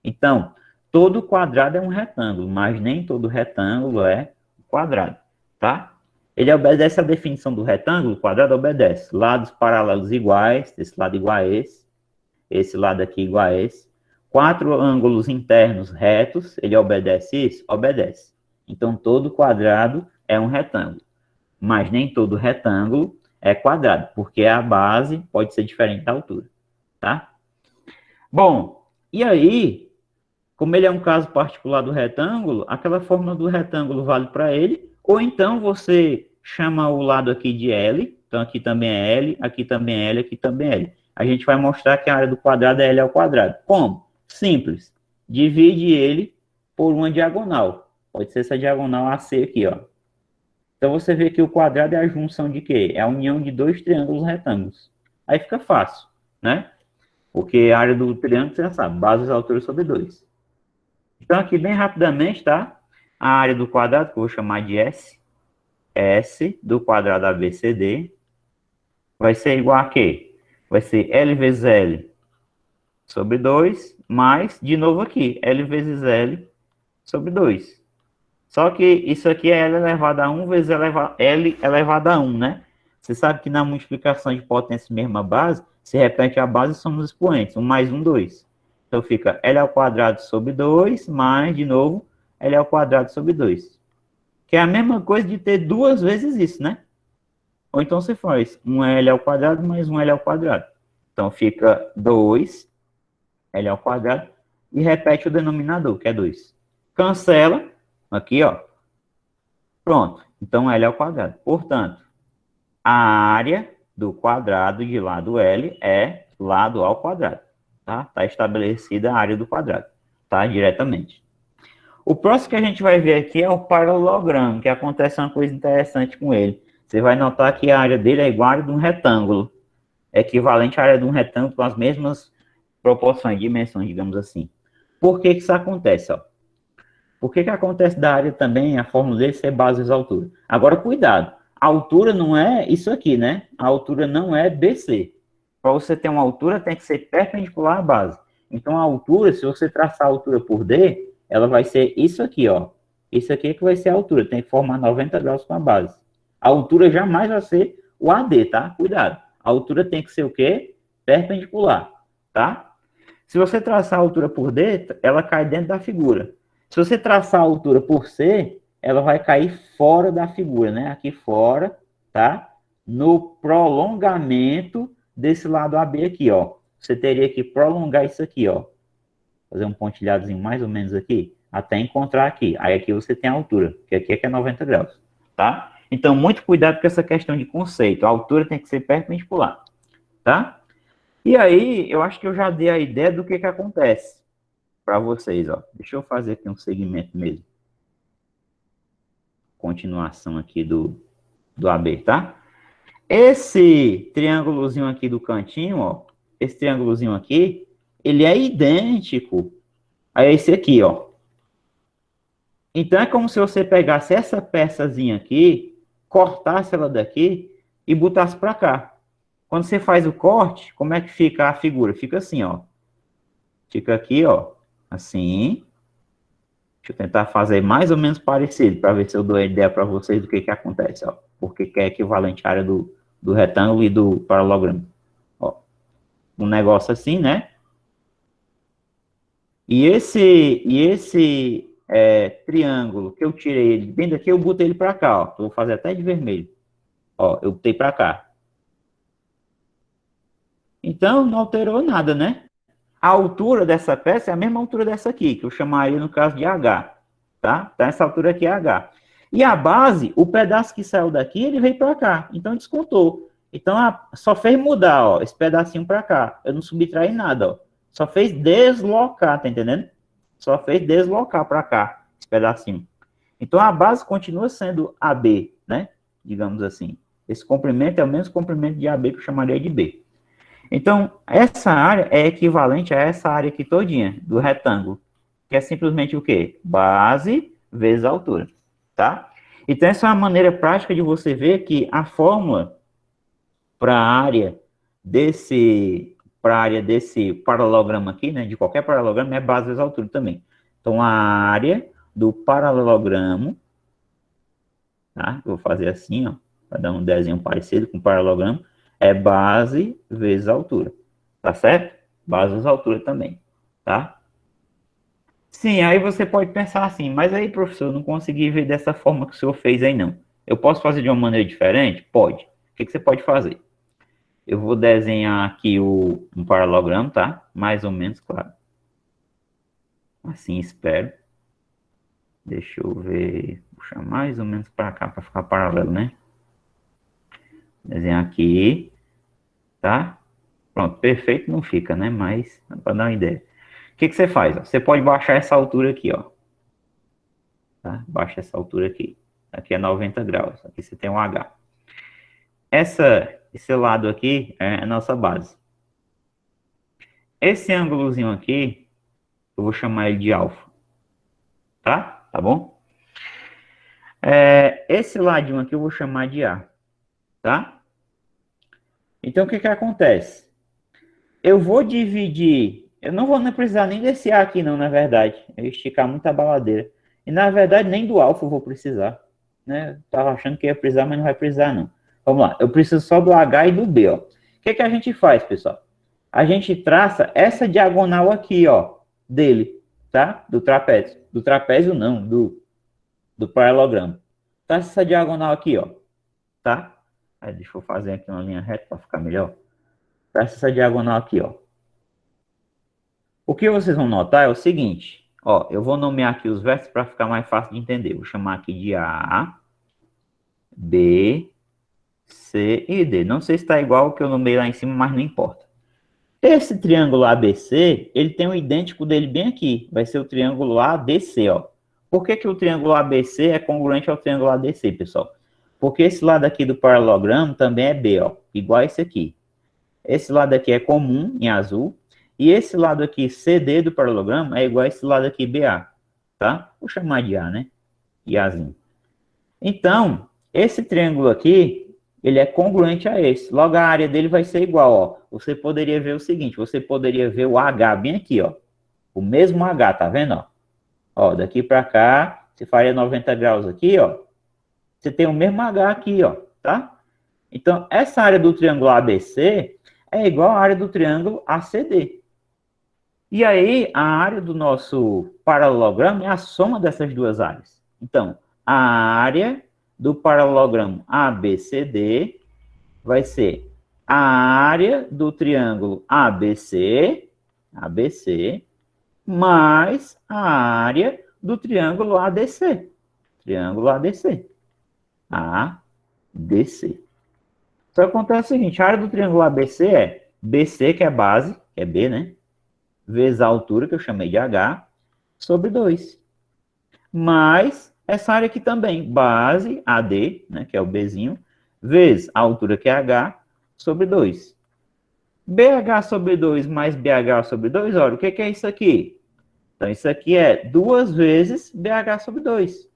Então, todo quadrado é um retângulo, mas nem todo retângulo é quadrado, tá? Ele obedece à definição do retângulo, o quadrado obedece lados paralelos iguais, esse lado igual a esse lado aqui igual a esse. 4 ângulos internos retos, ele obedece isso? Obedece. Então, todo quadrado é um retângulo, mas nem todo retângulo é quadrado, porque a base pode ser diferente da altura, tá? Bom, e aí, como ele é um caso particular do retângulo, aquela fórmula do retângulo vale para ele, ou então você chama o lado aqui de L, então aqui também é L, aqui também é L, aqui também é L. A gente vai mostrar que a área do quadrado é L ao quadrado. Como? Simples. Divide ele por uma diagonal. Pode ser essa diagonal AC aqui, ó. Então você vê que o quadrado é a junção de quê? É a união de 2 triângulos retângulos. Aí fica fácil, né? Porque a área do triângulo, você já sabe, base e altura sobre 2. Então, aqui, bem rapidamente, tá? A área do quadrado, que eu vou chamar de S, S do quadrado ABCD, vai ser igual a quê? Vai ser L vezes L sobre 2, mais, de novo aqui, L vezes L sobre 2. Só que isso aqui é L elevado a 1 vezes L elevado a 1, né? Você sabe que na multiplicação de potência mesma base, se repete a base e soma os expoentes. 1 mais 1, 2. Então fica L ao quadrado sobre 2, mais, de novo, L ao quadrado sobre 2. Que é a mesma coisa de ter 2 vezes isso, né? Ou então você faz 1L ao quadrado mais 1L ao quadrado. Então fica 2, L ao quadrado, e repete o denominador, que é 2. Cancela, aqui, ó. Pronto. Então L ao quadrado. Portanto, a área do quadrado de lado L é lado ao quadrado. Tá? Tá estabelecida a área do quadrado, tá? Diretamente. O próximo que a gente vai ver aqui é o paralelogramo, que acontece uma coisa interessante com ele. Você vai notar que a área dele é igual à área de um retângulo. É equivalente à área de um retângulo com as mesmas proporções, dimensões, digamos assim. Por que isso acontece? Ó? Por que acontece da área também, a fórmula dele ser base vezes altura? Agora, cuidado. A altura não é isso aqui, né? A altura não é BC. Para você ter uma altura, tem que ser perpendicular à base. Então, a altura, se você traçar a altura por D, ela vai ser isso aqui, ó. Isso aqui é que vai ser a altura. Tem que formar 90 graus com a base. A altura jamais vai ser o AD, tá? Cuidado. A altura tem que ser o quê? Perpendicular, tá? Se você traçar a altura por D, ela cai dentro da figura. Se você traçar a altura por C, ela vai cair fora da figura, né? Aqui fora, tá? No prolongamento desse lado AB aqui, ó. Você teria que prolongar isso aqui, ó. Fazer um pontilhadozinho mais ou menos aqui. até encontrar aqui. Aí aqui você tem a altura, que aqui é que é 90 graus, tá? Então, muito cuidado com essa questão de conceito. A altura tem que ser perpendicular, tá? E aí, eu acho que eu já dei a ideia do que acontece para vocês, ó. Deixa eu fazer aqui um segmento mesmo. Continuação aqui do AB, tá? Esse triângulozinho aqui do cantinho, ó, esse triângulozinho aqui, ele é idêntico a esse aqui, ó. Então, é como se você pegasse essa peçazinha aqui, cortasse ela daqui e botasse para cá. Quando você faz o corte, como é que fica a figura? Fica assim, ó. Fica aqui, ó, assim. Deixa eu tentar fazer mais ou menos parecido, para ver se eu dou a ideia para vocês do que acontece, ó. Porque é equivalente à área do retângulo e do paralelogramo. Ó, um negócio assim, né? E esse triângulo que eu tirei ele bem daqui, eu botei ele para cá, ó. Eu vou fazer até de vermelho. Ó, eu botei para cá. Então, não alterou nada, né? A altura dessa peça é a mesma altura dessa aqui, que eu chamaria no caso de H, tá? Então, essa altura aqui é H. E a base, o pedaço que saiu daqui, ele veio para cá. Então, descontou. Então, só fez mudar, ó, esse pedacinho para cá. Eu não subtraí nada, ó. Só fez deslocar, tá entendendo? Só fez deslocar para cá, esse pedacinho. Então, a base continua sendo AB, né? Digamos assim. Esse comprimento é o mesmo comprimento de AB que eu chamaria de B. Então, essa área é equivalente a essa área aqui todinha, do retângulo, que é simplesmente o quê? Base vezes a altura, tá? Então, essa é uma maneira prática de você ver que a fórmula para a área desse paralelogramo aqui, né, de qualquer paralelogramo, é base vezes a altura também. Então, a área do paralelogramo, tá? Eu vou fazer assim, ó, para dar um desenho parecido com o paralelogramo, é base vezes altura, tá certo? Base vezes altura também, tá? Sim, aí você pode pensar assim, mas aí, professor, eu não consegui ver dessa forma que o senhor fez aí, não. Eu posso fazer de uma maneira diferente? Pode. O que você pode fazer? Eu vou desenhar aqui um paralelogramo, tá? Mais ou menos, claro. Assim, espero. Deixa eu ver, puxar mais ou menos para cá, para ficar paralelo, né? Desenhar aqui, tá? Pronto, perfeito não fica, né? Mas, para dar uma ideia. O que você faz? Ó? Você pode baixar essa altura aqui, ó. Tá? Baixa essa altura aqui. Aqui é 90 graus. Aqui você tem um H. Esse lado aqui é a nossa base. Esse ângulozinho aqui, eu vou chamar ele de alfa. Tá? Tá bom? Esse ladinho aqui eu vou chamar de A. Tá? Então, o que acontece? Eu vou dividir... Eu não vou precisar nem desse A aqui, não, na verdade. Eu esticar muito a baladeira. E, na verdade, nem do alfa eu vou precisar. Né? Eu tava achando que ia precisar, mas não vai precisar, não. Vamos lá. Eu preciso só do H e do B, ó. O que a gente faz, pessoal? A gente traça essa diagonal aqui, ó, dele, tá? Do trapézio. Do trapézio, não, do paralelogramo. Traça essa diagonal aqui, ó, tá? Aí, deixa eu fazer aqui uma linha reta para ficar melhor. Traça essa diagonal aqui, ó. O que vocês vão notar é o seguinte, ó, eu vou nomear aqui os vértices para ficar mais fácil de entender. Vou chamar aqui de A, B, C e D. Não sei se está igual ao que eu nomeei lá em cima, mas não importa. Esse triângulo ABC, ele tem um idêntico dele bem aqui. Vai ser o triângulo ADC, ó. Por que o triângulo ABC é congruente ao triângulo ADC, pessoal? Porque esse lado aqui do paralelogramo também é B, ó. Igual a esse aqui. Esse lado aqui é comum, em azul. E esse lado aqui, CD do paralelogramo, é igual a esse lado aqui, BA. Tá? Vou chamar de A, né? E Azinho. Então, esse triângulo aqui, ele é congruente a esse. Logo, a área dele vai ser igual, ó. Você poderia ver o seguinte, você poderia ver o H bem aqui, ó. O mesmo H, tá vendo, ó? Ó, daqui para cá, se faria 90 graus aqui, ó. Você tem o mesmo H aqui, ó, tá? Então, essa área do triângulo ABC é igual à área do triângulo ACD. E aí, a área do nosso paralelogramo é a soma dessas duas áreas. Então, a área do paralelogramo ABCD vai ser a área do triângulo ABC mais a área do triângulo ADC. Triângulo ADC. ADC. Só que acontece o seguinte, a área do triângulo ABC é BC, que é base, que é B, né? Vezes a altura, que eu chamei de H, sobre 2. Mais essa área aqui também, base, AD, né, que é o Bzinho, vezes a altura, que é H, sobre 2. BH sobre 2 mais BH sobre 2, olha, o que é isso aqui? Então, isso aqui é 2 vezes BH sobre 2.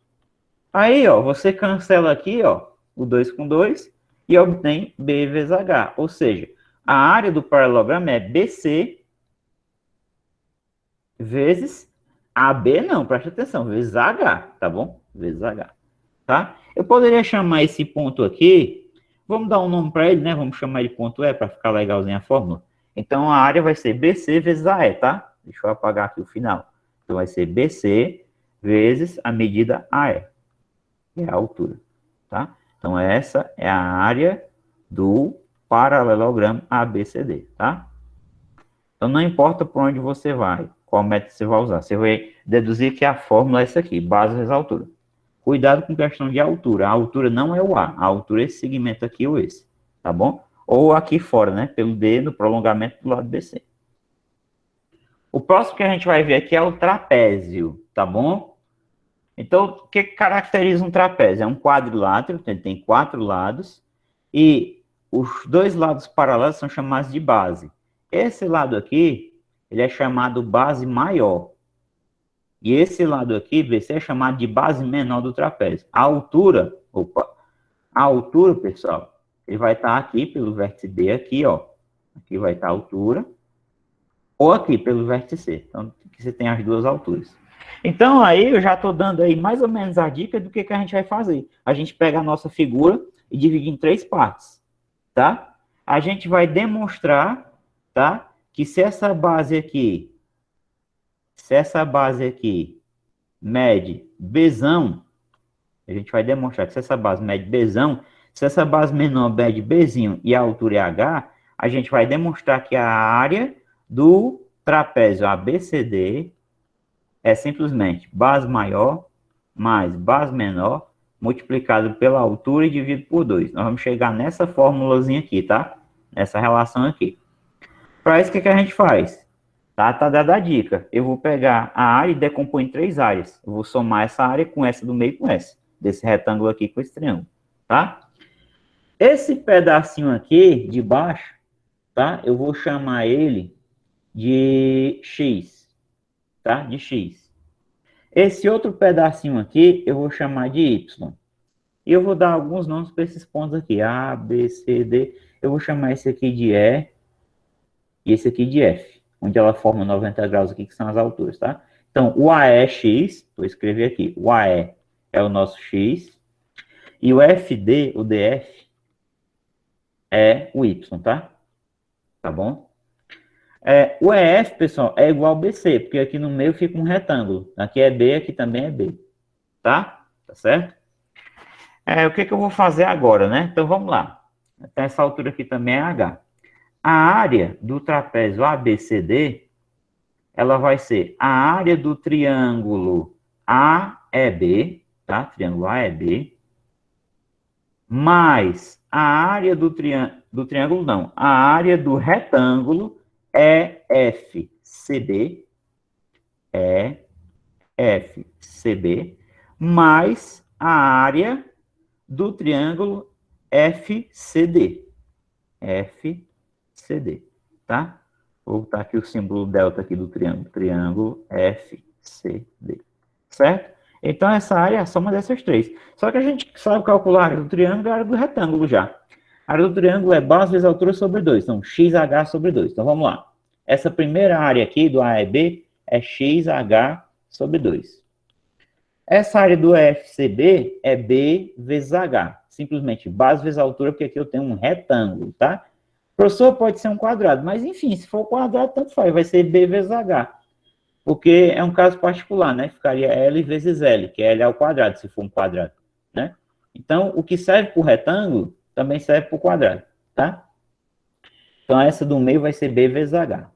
Aí, ó, você cancela aqui, ó, o 2 com 2 e obtém B vezes H. Ou seja, a área do paralelogramo é BC vezes AB, não, preste atenção, vezes H, tá bom? Vezes H, tá? Eu poderia chamar esse ponto aqui, vamos dar um nome para ele, né? Vamos chamar ele ponto E para ficar legalzinho a fórmula. Então, a área vai ser BC vezes AE, tá? Deixa eu apagar aqui o final. Então, vai ser BC vezes a medida AE, que é a altura, tá? Então, essa é a área do paralelogramo ABCD, tá? Então, não importa por onde você vai, qual método você vai usar. Você vai deduzir que a fórmula é essa aqui, base vezes altura. Cuidado com questão de altura. A altura não é o A. A altura é esse segmento aqui ou esse, tá bom? Ou aqui fora, né? Pelo D no prolongamento do lado BC. O próximo que a gente vai ver aqui é o trapézio, tá bom? Então, o que caracteriza um trapézio? É um quadrilátero, ele tem 4 lados, e os 2 lados paralelos são chamados de base. Esse lado aqui, ele é chamado base maior. E esse lado aqui, BC, é chamado de base menor do trapézio. A altura, pessoal, ele vai estar aqui pelo vértice B, aqui, ó. Aqui vai estar a altura. Ou aqui pelo vértice C. Então, aqui você tem as duas alturas. Então, aí eu já estou dando aí mais ou menos a dica do que a gente vai fazer. A gente pega a nossa figura e divide em 3 partes, tá? A gente vai demonstrar, tá? Que se essa base aqui mede Bzão, a gente vai demonstrar que se essa base mede Bzão, se essa base menor mede Bzinho e a altura é H, a gente vai demonstrar que a área do trapézio ABCD é simplesmente base maior mais base menor multiplicado pela altura e dividido por 2. Nós vamos chegar nessa formulazinha aqui, tá? Nessa relação aqui. Para isso, o que a gente faz? Tá dada a dica. Eu vou pegar a área e decompor em 3 áreas. Eu vou somar essa área com essa do meio com essa. Desse retângulo aqui com esse triângulo, tá? Esse pedacinho aqui de baixo, tá? Eu vou chamar ele de X, tá? De X. Esse outro pedacinho aqui, eu vou chamar de Y. E eu vou dar alguns nomes para esses pontos aqui. A, B, C, D. Eu vou chamar esse aqui de E e esse aqui de F, onde ela forma 90 graus aqui, que são as alturas, tá? Então, o AE é X, vou escrever aqui. O AE é o nosso X. E o FD, o DF, é o Y, tá? Tá bom? O EF, pessoal, é igual ao BC, porque aqui no meio fica um retângulo. Aqui é B, aqui também é B. Tá? Tá certo? O que eu vou fazer agora, né? Então, vamos lá. Até essa altura aqui também é H. A área do trapézio ABCD, ela vai ser a área do triângulo AEB, tá? Triângulo AEB, mais a área do triângulo, não, a área do retângulo EFCB, mais a área do triângulo FCD, tá? Vou botar aqui o símbolo delta aqui do triângulo FCD, certo? Então, essa área é a soma dessas 3. Só que a gente sabe calcular a área do triângulo e a área do retângulo já. A área do triângulo é base vezes altura sobre 2. Então, XH sobre 2. Então, vamos lá. Essa primeira área aqui do AEB é XH sobre 2. Essa área do FCB é B vezes H. Simplesmente base vezes altura, porque aqui eu tenho um retângulo, tá? Professor, pode ser um quadrado, mas enfim, se for quadrado, tanto faz, vai ser B vezes H. Porque é um caso particular, né? Ficaria L vezes L, que é L ao quadrado, se for um quadrado, né? Então, o que serve para o retângulo, também serve para o quadrado, tá? Então, essa do meio vai ser B vezes H.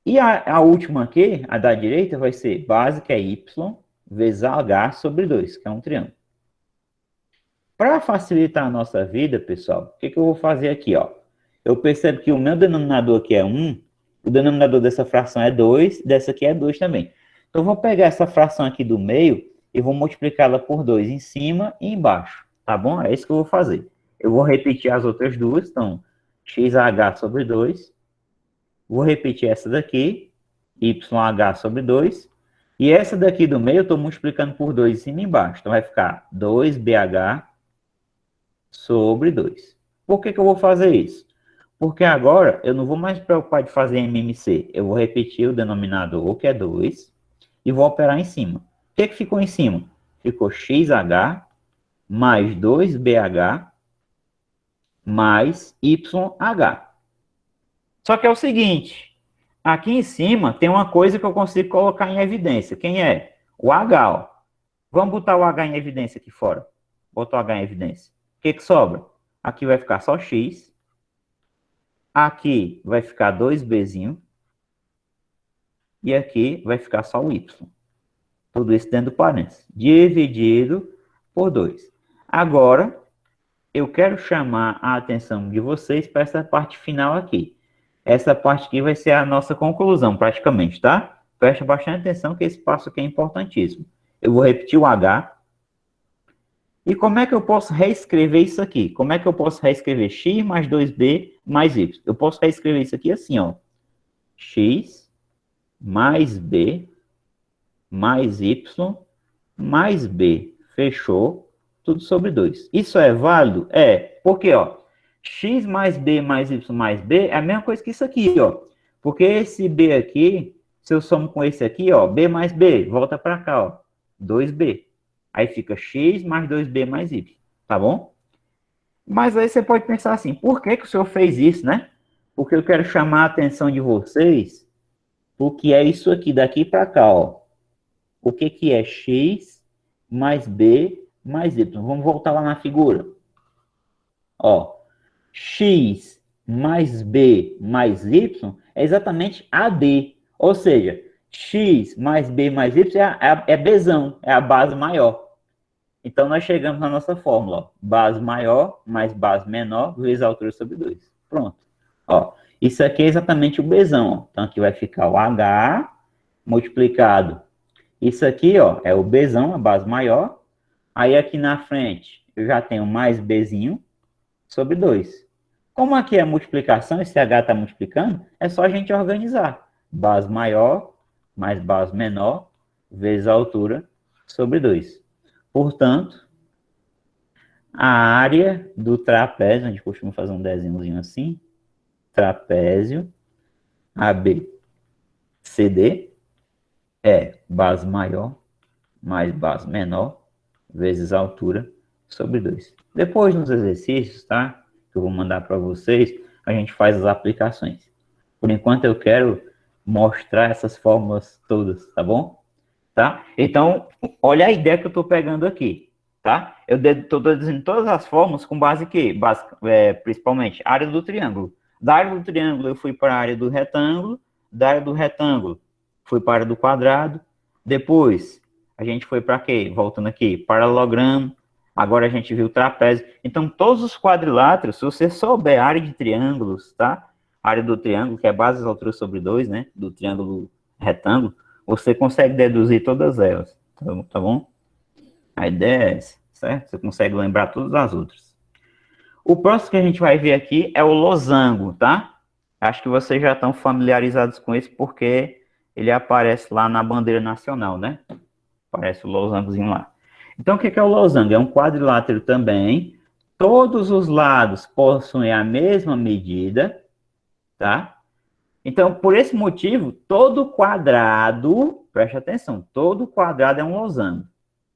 E a última aqui, a da direita, vai ser base, que é y, vezes h sobre 2, que é um triângulo. Para facilitar a nossa vida, pessoal, o que eu vou fazer aqui, ó? Eu percebo que o meu denominador aqui é 1, o denominador dessa fração é 2, dessa aqui é 2 também. Então, eu vou pegar essa fração aqui do meio e vou multiplicá-la por 2 em cima e embaixo, tá bom? É isso que eu vou fazer. Eu vou repetir as outras duas, então, xh sobre 2. Vou repetir essa daqui, YH sobre 2. E essa daqui do meio eu estou multiplicando por 2 em cima e embaixo. Então vai ficar 2BH sobre 2. Por que eu vou fazer isso? Porque agora eu não vou mais me preocupar de fazer MMC. Eu vou repetir o denominador, que é 2, e vou operar em cima. O que ficou em cima? Ficou XH mais 2BH mais YH. Só que é o seguinte, aqui em cima tem uma coisa que eu consigo colocar em evidência. Quem é? O H, ó. Vamos botar o H em evidência aqui fora. Botar o H em evidência. O que sobra? Aqui vai ficar só X. Aqui vai ficar 2Bzinho. E aqui vai ficar só o Y. Tudo isso dentro do parênteses. Dividido por 2. Agora, eu quero chamar a atenção de vocês para essa parte final aqui. Essa parte aqui vai ser a nossa conclusão, praticamente, tá? Preste bastante atenção que esse passo aqui é importantíssimo. Eu vou repetir o H. E como é que eu posso reescrever isso aqui? Como é que eu posso reescrever x mais 2b mais y? Eu posso reescrever isso aqui assim, ó. X mais b mais y mais b. Fechou? Tudo sobre 2. Isso é válido? É. Porque, ó, x mais b mais y mais b é a mesma coisa que isso aqui, ó. Porque esse b aqui, se eu somo com esse aqui, ó, b mais b, volta para cá, ó, 2b. Aí fica x mais 2b mais y, tá bom? Mas aí você pode pensar assim, por que o senhor fez isso, né? Porque eu quero chamar a atenção de vocês, porque é isso aqui, daqui para cá, ó. O que é x mais b mais y? Vamos voltar lá na figura. Ó, x mais b mais y é exatamente AD. Ou seja, x mais b mais y é Bzão, é a base maior. Então, nós chegamos na nossa fórmula. Ó, base maior mais base menor vezes a altura sobre 2. Pronto. Ó, isso aqui é exatamente o Bzão. Ó. Então, aqui vai ficar o H multiplicado. Isso aqui, ó, é o Bzão, a base maior. Aí, aqui na frente, eu já tenho mais Bzinho sobre 2. Como aqui é multiplicação, esse H está multiplicando, é só a gente organizar. Base maior mais base menor vezes a altura sobre 2. Portanto, a área do trapézio, a gente costuma fazer um desenhozinho assim, trapézio ABCD é base maior mais base menor vezes a altura sobre 2. Depois, nos exercícios, tá? Que eu vou mandar para vocês, a gente faz as aplicações. Por enquanto, eu quero mostrar essas fórmulas todas, tá bom? Tá? Então, olha a ideia que eu estou pegando aqui, tá? Eu estou deduzindo todas as fórmulas com base em quê? Principalmente, área do triângulo. Da área do triângulo, eu fui para a área do retângulo. Da área do retângulo, fui para a área do quadrado. Depois, a gente foi para quê? Voltando aqui, paralelogramo. Agora a gente viu trapézio. Então, todos os quadriláteros, se você souber a área de triângulos, tá? A área do triângulo, que é base das alturas sobre 2, né? Do triângulo retângulo, você consegue deduzir todas elas, tá bom? A ideia é essa, certo? Você consegue lembrar todas as outras. O próximo que a gente vai ver aqui é o losango, tá? Acho que vocês já estão familiarizados com isso, porque ele aparece lá na bandeira nacional, né? Aparece o losangozinho lá. Então, o que é o losango? É um quadrilátero também. Todos os lados possuem a mesma medida, tá? Então, por esse motivo, todo quadrado, preste atenção, todo quadrado é um losango,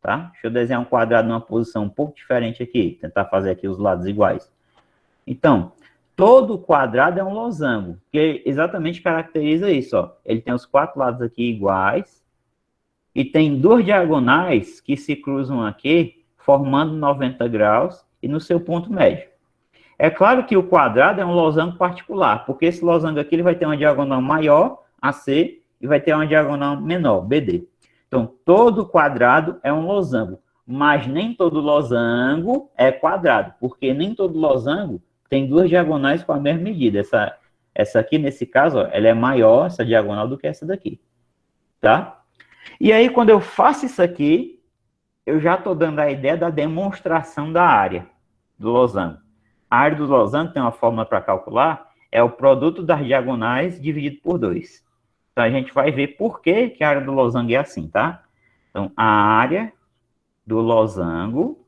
tá? Deixa eu desenhar um quadrado numa posição um pouco diferente aqui, tentar fazer aqui os lados iguais. Então, todo quadrado é um losango, que exatamente caracteriza isso, ó. Ele tem os 4 lados aqui iguais, e tem 2 diagonais que se cruzam aqui, formando 90 graus, e no seu ponto médio. É claro que o quadrado é um losango particular, porque esse losango aqui ele vai ter uma diagonal maior AC, e vai ter uma diagonal menor, BD. Então, todo quadrado é um losango, mas nem todo losango é quadrado, porque nem todo losango tem duas diagonais com a mesma medida. Essa aqui, nesse caso, ó, ela é maior, essa diagonal, do que essa daqui, tá? E aí, quando eu faço isso aqui, eu já estou dando a ideia da demonstração da área do losango. A área do losango tem uma fórmula para calcular, é o produto das diagonais dividido por 2. Então, a gente vai ver por que a área do losango é assim, tá? Então, a área do losango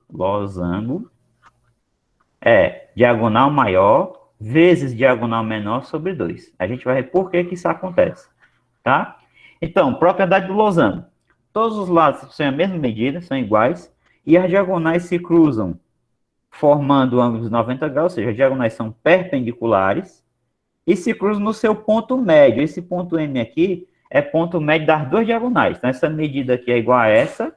é diagonal maior vezes diagonal menor sobre 2. A gente vai ver por que isso acontece, tá? Então, propriedade do losango. Todos os lados têm a mesma medida, são iguais, e as diagonais se cruzam, formando ângulos 90 graus, ou seja, as diagonais são perpendiculares, e se cruzam no seu ponto médio. Esse ponto M aqui é ponto médio das duas diagonais. Então, essa medida aqui é igual a essa,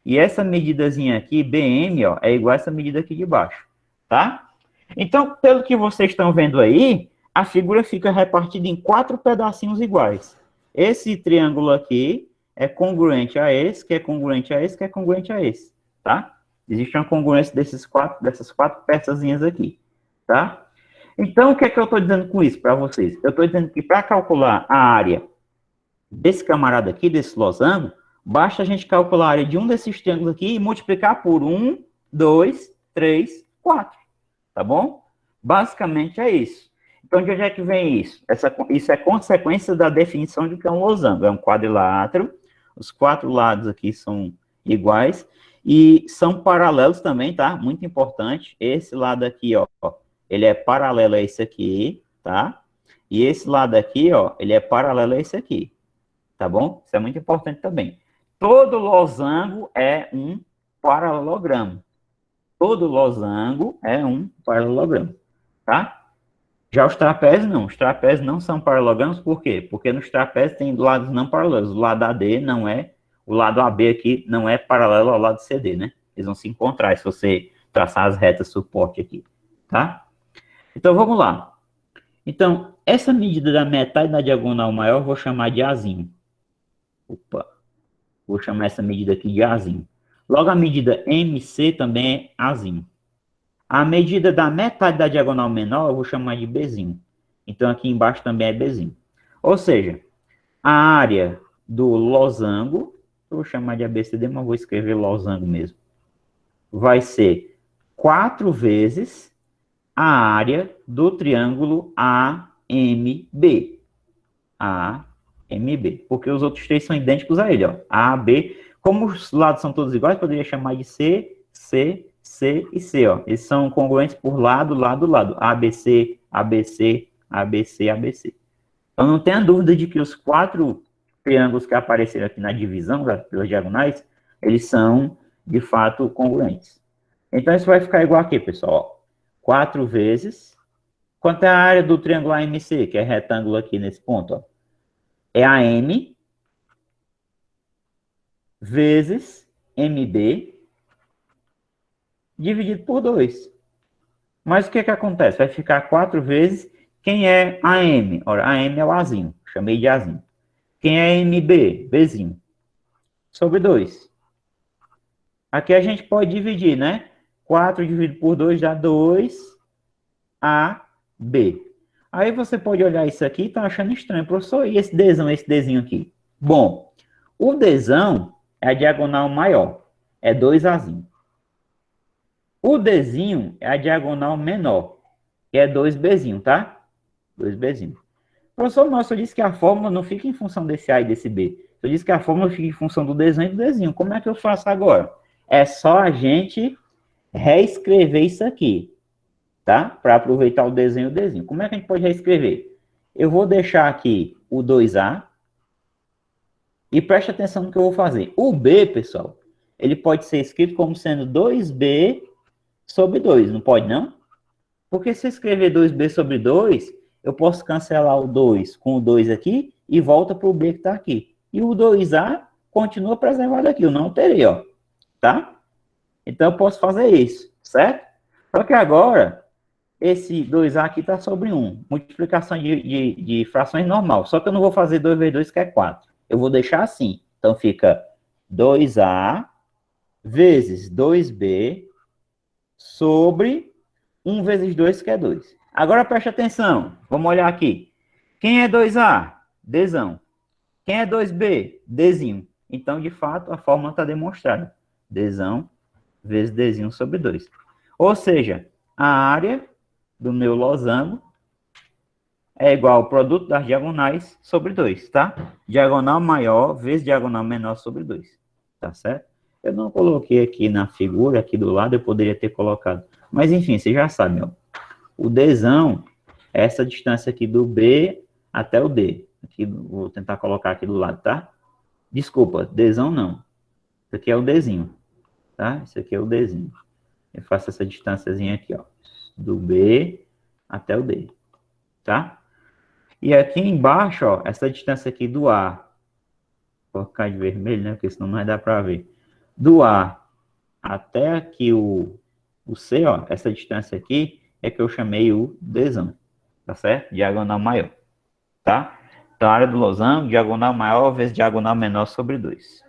e essa medidazinha aqui, BM, ó, é igual a essa medida aqui de baixo, tá? Então, pelo que vocês estão vendo aí, a figura fica repartida em 4 pedacinhos iguais. Esse triângulo aqui é congruente a esse, que é congruente a esse, que é congruente a esse, tá? Existe uma congruência dessas quatro peçazinhas aqui, tá? Então, o que é que eu estou dizendo com isso para vocês? Eu estou dizendo que para calcular a área desse camarada aqui, desse losango, basta a gente calcular a área de um desses triângulos aqui e multiplicar por 1, 2, 3, 4, tá bom? Basicamente é isso. Então, de onde é que vem isso? Isso é consequência da definição de que é um losango. É um quadrilátero, os 4 lados aqui são iguais e são paralelos também, tá? Muito importante. Esse lado aqui, ó, ele é paralelo a esse aqui, tá? E esse lado aqui, ó, ele é paralelo a esse aqui, tá bom? Isso é muito importante também. Todo losango é um paralelogramo. Todo losango é um paralelogramo, tá? Já os trapézios não. Os trapézios não são paralelogramos, por quê? Porque nos trapézios tem lados não paralelos. O lado AD não é, o lado AB aqui não é paralelo ao lado CD, né? Eles vão se encontrar se você traçar as retas suporte aqui, tá? Então, vamos lá. Então, essa medida da metade da diagonal maior, eu vou chamar de Azinho. Opa. Vou chamar essa medida aqui de Azinho. Logo, a medida MC também é Azinho. A medida da metade da diagonal menor, eu vou chamar de Bzinho. Então, aqui embaixo também é Bzinho. Ou seja, a área do losango, eu vou chamar de ABCD, mas vou escrever losango mesmo, vai ser 4 vezes a área do triângulo AMB. AMB. Porque os outros três são idênticos a ele, ó. AB. Como os lados são todos iguais, poderia chamar de C, C, C e C, ó. Eles são congruentes por lado, lado, lado. ABC, ABC, ABC, ABC. Então, não tenha dúvida de que os 4 triângulos que apareceram aqui na divisão, pelas diagonais, eles são, de fato, congruentes. Então, isso vai ficar igual aqui, pessoal. 4 vezes... Quanto é a área do triângulo AMC, que é retângulo aqui nesse ponto, ó? É AM vezes MB dividido por 2. Mas o que acontece? Vai ficar 4 vezes quem é AM. Ora, AM é o Azinho. Chamei de Azinho. Quem é MB? Bzinho. Sobre 2. Aqui a gente pode dividir, né? 4 dividido por 2 dá 2AB. Aí você pode olhar isso aqui e tá achando estranho. Professor, e esse Dzinho aqui? Bom, o Dzão é a diagonal maior. É 2Azinho. O Dzinho é a diagonal menor, que é 2Bzinho, tá? 2Bzinho. Professor, nossa, eu disse que a fórmula não fica em função desse A e desse B. Eu disse que a fórmula fica em função do Dzão e do Dzinho. Como é que eu faço agora? É só a gente reescrever isso aqui, tá? Para aproveitar o Dzão e o Dzinho. Como é que a gente pode reescrever? Eu vou deixar aqui o 2A e preste atenção no que eu vou fazer. O B, pessoal, ele pode ser escrito como sendo 2B sobre 2, não pode, não? Porque se eu escrever 2B sobre 2, eu posso cancelar o 2 com o 2 aqui e volta para o B que está aqui. E o 2A continua preservado aqui, eu não terei, ó. Tá? Então, eu posso fazer isso, certo? Só que agora, esse 2A aqui está sobre 1. Multiplicação de frações normal. Só que eu não vou fazer 2 vezes 2, que é 4. Eu vou deixar assim. Então, fica 2A vezes 2B sobre 1 vezes 2, que é 2. Agora, preste atenção. Vamos olhar aqui. Quem é 2A? Dzão. Quem é 2B? Dzinho. Então, de fato, a fórmula está demonstrada. Dzão vezes Dzinho sobre 2. Ou seja, a área do meu losango é igual ao produto das diagonais sobre 2, tá? Diagonal maior vezes diagonal menor sobre 2, tá certo? Eu não coloquei aqui na figura, aqui do lado, eu poderia ter colocado. Mas, enfim, você já sabe, ó. O Dzão é essa distância aqui do B até o D. Aqui, vou tentar colocar aqui do lado, tá? Desculpa, Dzão não. Isso aqui é o Dzinho, tá? Isso aqui é o Dzinho. Eu faço essa distânciazinha aqui, ó. Do B até o D, tá? E aqui embaixo, ó, essa distância aqui do A. Vou colocar de vermelho, né? Porque senão não vai dar para ver. Do A até aqui o C, ó. Essa distância aqui é que eu chamei o Dzão, tá certo? Diagonal maior, tá? Então, a área do losango, diagonal maior vezes diagonal menor sobre 2.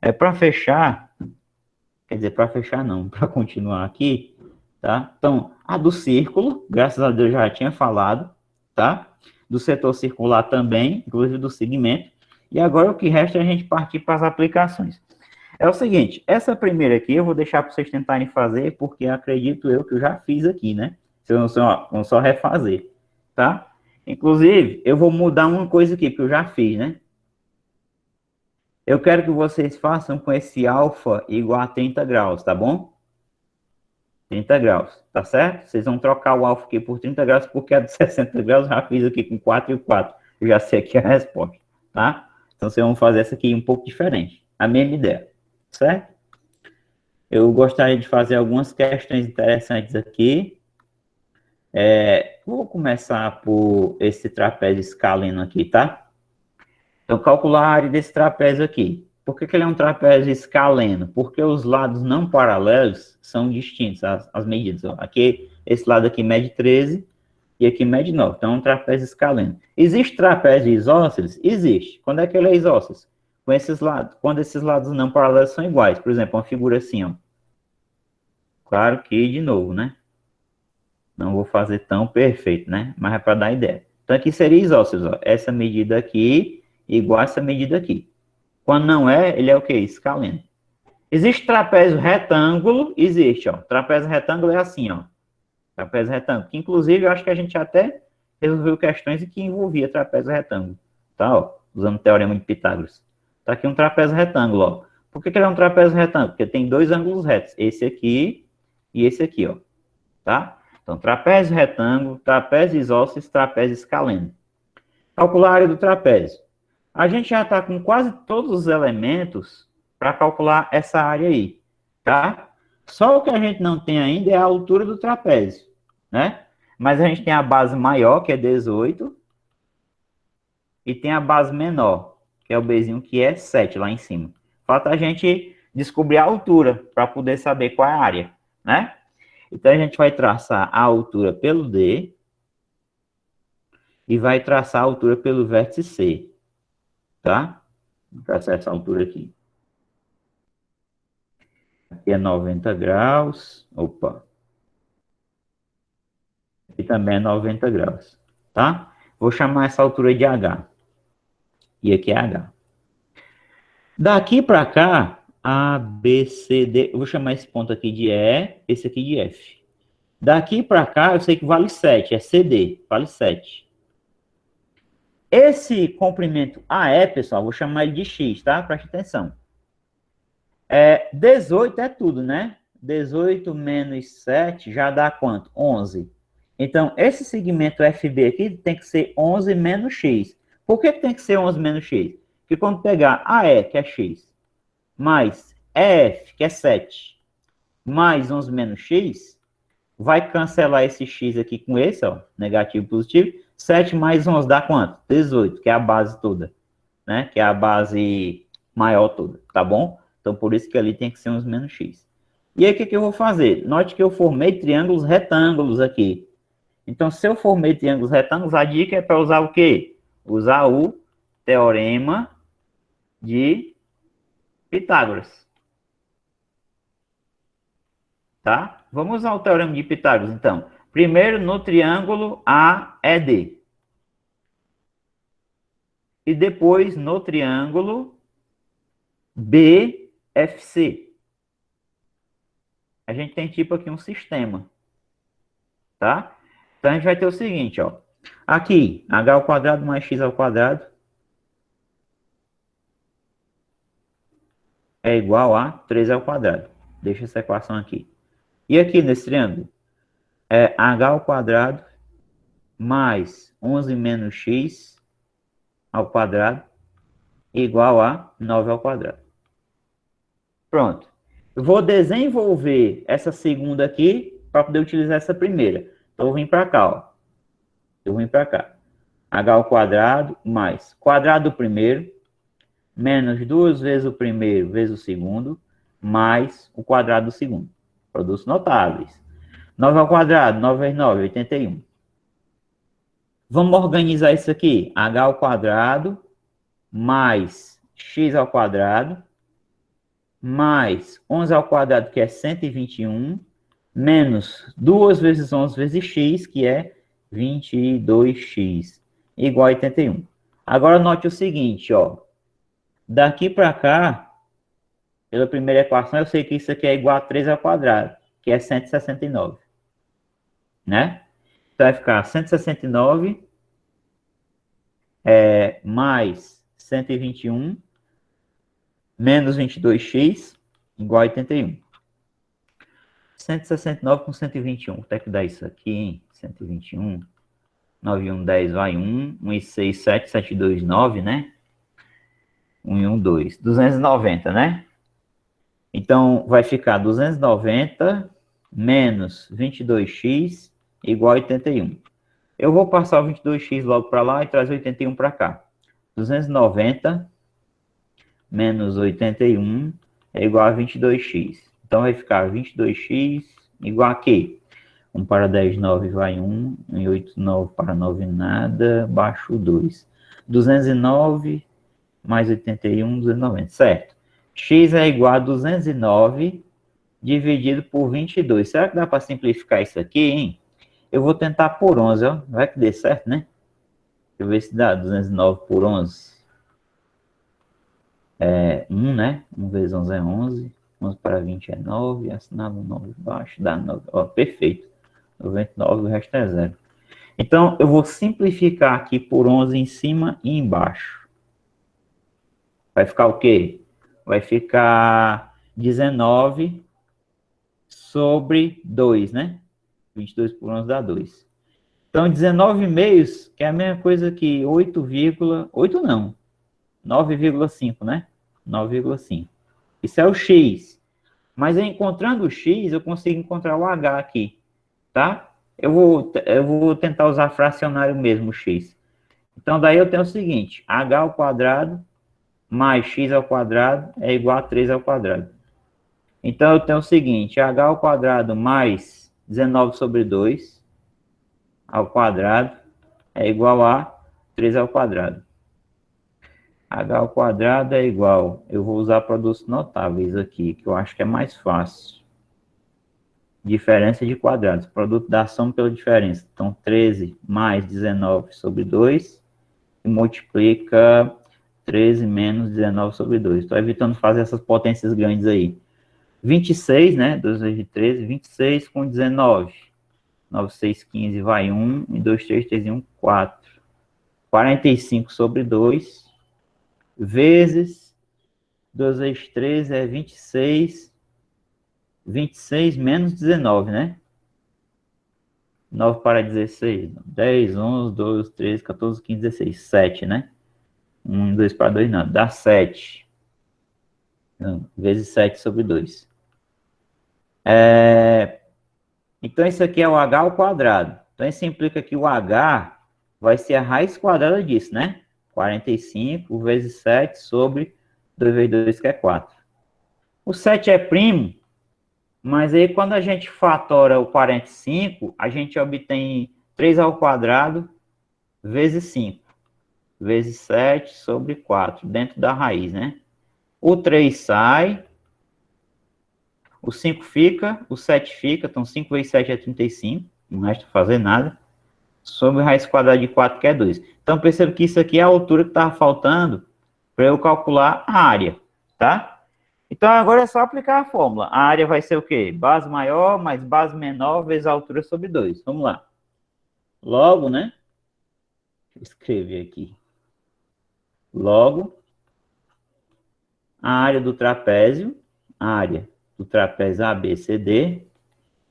É para fechar, quer dizer, para fechar não, para continuar aqui, tá? Então, a do círculo, graças a Deus já tinha falado, tá? Do setor circular também, inclusive do segmento. E agora o que resta é a gente partir para as aplicações. É o seguinte, essa primeira aqui eu vou deixar para vocês tentarem fazer, porque acredito eu que eu já fiz aqui, né? Vocês vão só refazer, tá? Inclusive, eu vou mudar uma coisa aqui, porque eu já fiz, né? Eu quero que vocês façam com esse alfa igual a 30 graus, tá bom? 30 graus, tá certo? Vocês vão trocar o alfa aqui por 30 graus, porque a de 60 graus eu já fiz aqui com 4 e 4. Eu já sei aqui a resposta, tá? Então, vocês vão fazer essa aqui um pouco diferente. A mesma ideia, certo? Eu gostaria de fazer algumas questões interessantes aqui. Vou começar por esse trapézio escaleno aqui, tá? Então, calcular a área desse trapézio aqui. Por que ele é um trapézio escaleno? Porque os lados não paralelos são distintos, as medidas. Ó. Aqui, esse lado aqui mede 13 e aqui mede 9. Então, é um trapézio escaleno. Existe trapézio isósceles? Existe. Quando é que ele é isósceles? Com esses lados. Quando esses lados não paralelos são iguais. Por exemplo, uma figura assim, ó. Claro que, de novo, né? Não vou fazer tão perfeito, né? Mas é para dar ideia. Então, aqui seria isósceles, ó. Essa medida aqui igual a essa medida aqui. Quando não é, ele é o quê? Escaleno. Existe trapézio retângulo? Existe, ó. Trapézio retângulo é assim, ó. Trapézio retângulo. Que, inclusive, eu acho que a gente até resolveu questões que envolvia trapézio retângulo. Tá, ó. Usando o teorema de Pitágoras. Tá aqui um trapézio retângulo, ó. Por que ele é um trapézio retângulo? Porque tem dois ângulos retos. Esse aqui e esse aqui, ó. Tá? Então, trapézio retângulo, trapézio isósceles, trapézio escaleno. Calcular a área do trapézio. A gente já está com quase todos os elementos para calcular essa área aí, tá? Só o que a gente não tem ainda é a altura do trapézio, né? Mas a gente tem a base maior, que é 18, e tem a base menor, que é o Bzinho, que é 7 lá em cima. Falta a gente descobrir a altura para poder saber qual é a área, né? Então, a gente vai traçar a altura pelo D e vai traçar a altura pelo vértice C, tá? Vou traçar essa altura aqui. Aqui é 90 graus. Opa. Aqui também é 90 graus, tá? Vou chamar essa altura de H. E aqui é H. Daqui para cá, A, B, C, D. Eu vou chamar esse ponto aqui de E, esse aqui de F. Daqui para cá, eu sei que vale 7, é CD, vale 7. Esse comprimento AE, pessoal, vou chamar ele de X, tá? Preste atenção. 18 é tudo, né? 18 menos 7 já dá quanto? 11. Então, esse segmento FB aqui tem que ser 11 menos X. Por que tem que ser 11 menos X? Porque quando pegar AE, que é X, mais EF, que é 7, mais 11 menos X, vai cancelar esse X aqui com esse, ó, negativo e positivo. 7 mais 11 dá quanto? 18, que é a base toda, né? Que é a base maior toda, tá bom? Então, por isso que ali tem que ser 11 menos X. E aí, o que que eu vou fazer? Note que eu formei triângulos retângulos aqui. Então, se eu formei triângulos retângulos, a dica é para usar o quê? Usar o teorema de Pitágoras. Tá? Vamos usar o teorema de Pitágoras, então. Primeiro, no triângulo AED. E depois, no triângulo BFC. A gente tem tipo aqui um sistema. Tá? Então, a gente vai ter o seguinte, ó. Aqui, h ao quadrado mais x ao quadrado é igual a 3 ao quadrado. Deixa essa equação aqui. E aqui nesse triângulo, é h ao quadrado mais 11 menos x ao quadrado igual a 9 ao quadrado. Pronto. Eu vou desenvolver essa segunda aqui para poder utilizar essa primeira. Então, eu vim para cá, ó. Eu vim para cá. H ao quadrado mais quadrado do primeiro, menos 2 vezes o primeiro vezes o segundo, mais o quadrado do segundo. Produtos notáveis. 9 ao quadrado, 9 vezes 9, 81. Vamos organizar isso aqui. H ao quadrado mais x ao quadrado mais 11 ao quadrado, que é 121, menos 2 vezes 11 vezes x, que é 22x, igual a 81. Agora, note o seguinte, ó. Daqui para cá, pela primeira equação, eu sei que isso aqui é igual a 3 ao quadrado, que é 169. Né? Então, vai ficar 169 mais 121 menos 22x igual a 81. 169 com 121. Quanto é que dá isso aqui, hein? 121. 9 e 1, 10, vai 1. 1 e 6, 7, 7 e 2, 9, né? 1 e 1, 2. 290, né? Então, vai ficar 290 menos 22x igual a 81. Eu vou passar o 22x logo para lá e trazer 81 para cá. 290 menos 81 é igual a 22x. Então, vai ficar 22x igual a quê? 1 para 10, 9 vai 1. 1 e 8, 9 para 9, nada. Baixo 2. 209 mais 81, 290. Certo. X é igual a 209 dividido por 22. Será que dá para simplificar isso aqui, hein? Eu vou tentar por 11, ó. Vai que dê certo, né? Deixa eu ver se dá 209 por 11. 1, né? 1 vezes 11 é 11. 11 para 20 é 9. Assinava 9 embaixo, dá 9. Ó, perfeito. 99, o resto é 0. Então, eu vou simplificar aqui por 11 em cima e embaixo. Vai ficar o quê? Vai ficar 19 sobre 2, né? 22 por 11 dá 2. Então, 19 meios, que é a mesma coisa que 8 não. 9,5, né? 9,5. Isso é o X. Mas eu encontrando o X, eu consigo encontrar o H aqui, tá? Eu vou tentar usar fracionário mesmo, o X. Então, daí eu tenho o seguinte, H ao quadrado mais X ao quadrado é igual a 3 ao quadrado. Então, eu tenho o seguinte, H ao quadrado mais 19 sobre 2 ao quadrado é igual a 3 ao quadrado. H ao quadrado é igual, eu vou usar produtos notáveis aqui, que eu acho que é mais fácil. Diferença de quadrados, produto da soma pela diferença. Então, 13 mais 19 sobre 2, e multiplica 13 menos 19 sobre 2. Estou evitando fazer essas potências grandes aí. 26, né? 2 vezes 13, 26 com 19. 9, 6, 15, vai 1, e 2, 3, 3 e 1, 4. 45 sobre 2, vezes 2 vezes 3 é 26. 26 menos 19, né? 9 para 16. 10, 11, 12, 13, 14, 15, 16. 7, né? 1, 2 para 2, não. Dá 7. Vezes 7 sobre 2. Então, isso aqui é o H ao quadrado. Então, isso implica que o H vai ser a raiz quadrada disso, né? 45 vezes 7 sobre 2 vezes 2, que é 4. O 7 é primo. Mas aí, quando a gente fatora o 45, a gente obtém 3 ao quadrado vezes 5, vezes 7 sobre 4, dentro da raiz, né? O 3 sai, o 5 fica, o 7 fica, então 5 vezes 7 é 35, não resta fazer nada, sobre raiz quadrada de 4, que é 2. Então, perceba que isso aqui é a altura que estava faltando para eu calcular a área, tá? Então, agora é só aplicar a fórmula. A área vai ser o quê? Base maior mais base menor vezes a altura sobre 2. Vamos lá. Logo, né? Vou escrever aqui. Logo, a área do trapézio ABCD,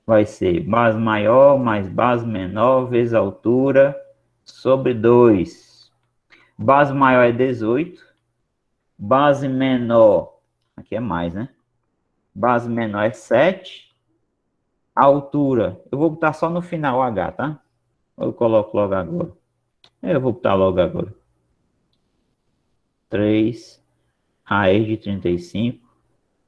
vai ser base maior mais base menor vezes a altura sobre 2. Base maior é 18. Base menor, aqui é mais, né? Base menor é 7. A altura, eu vou botar só no final H, tá? Eu coloco logo agora. Eu vou botar logo agora. 3 raiz de 35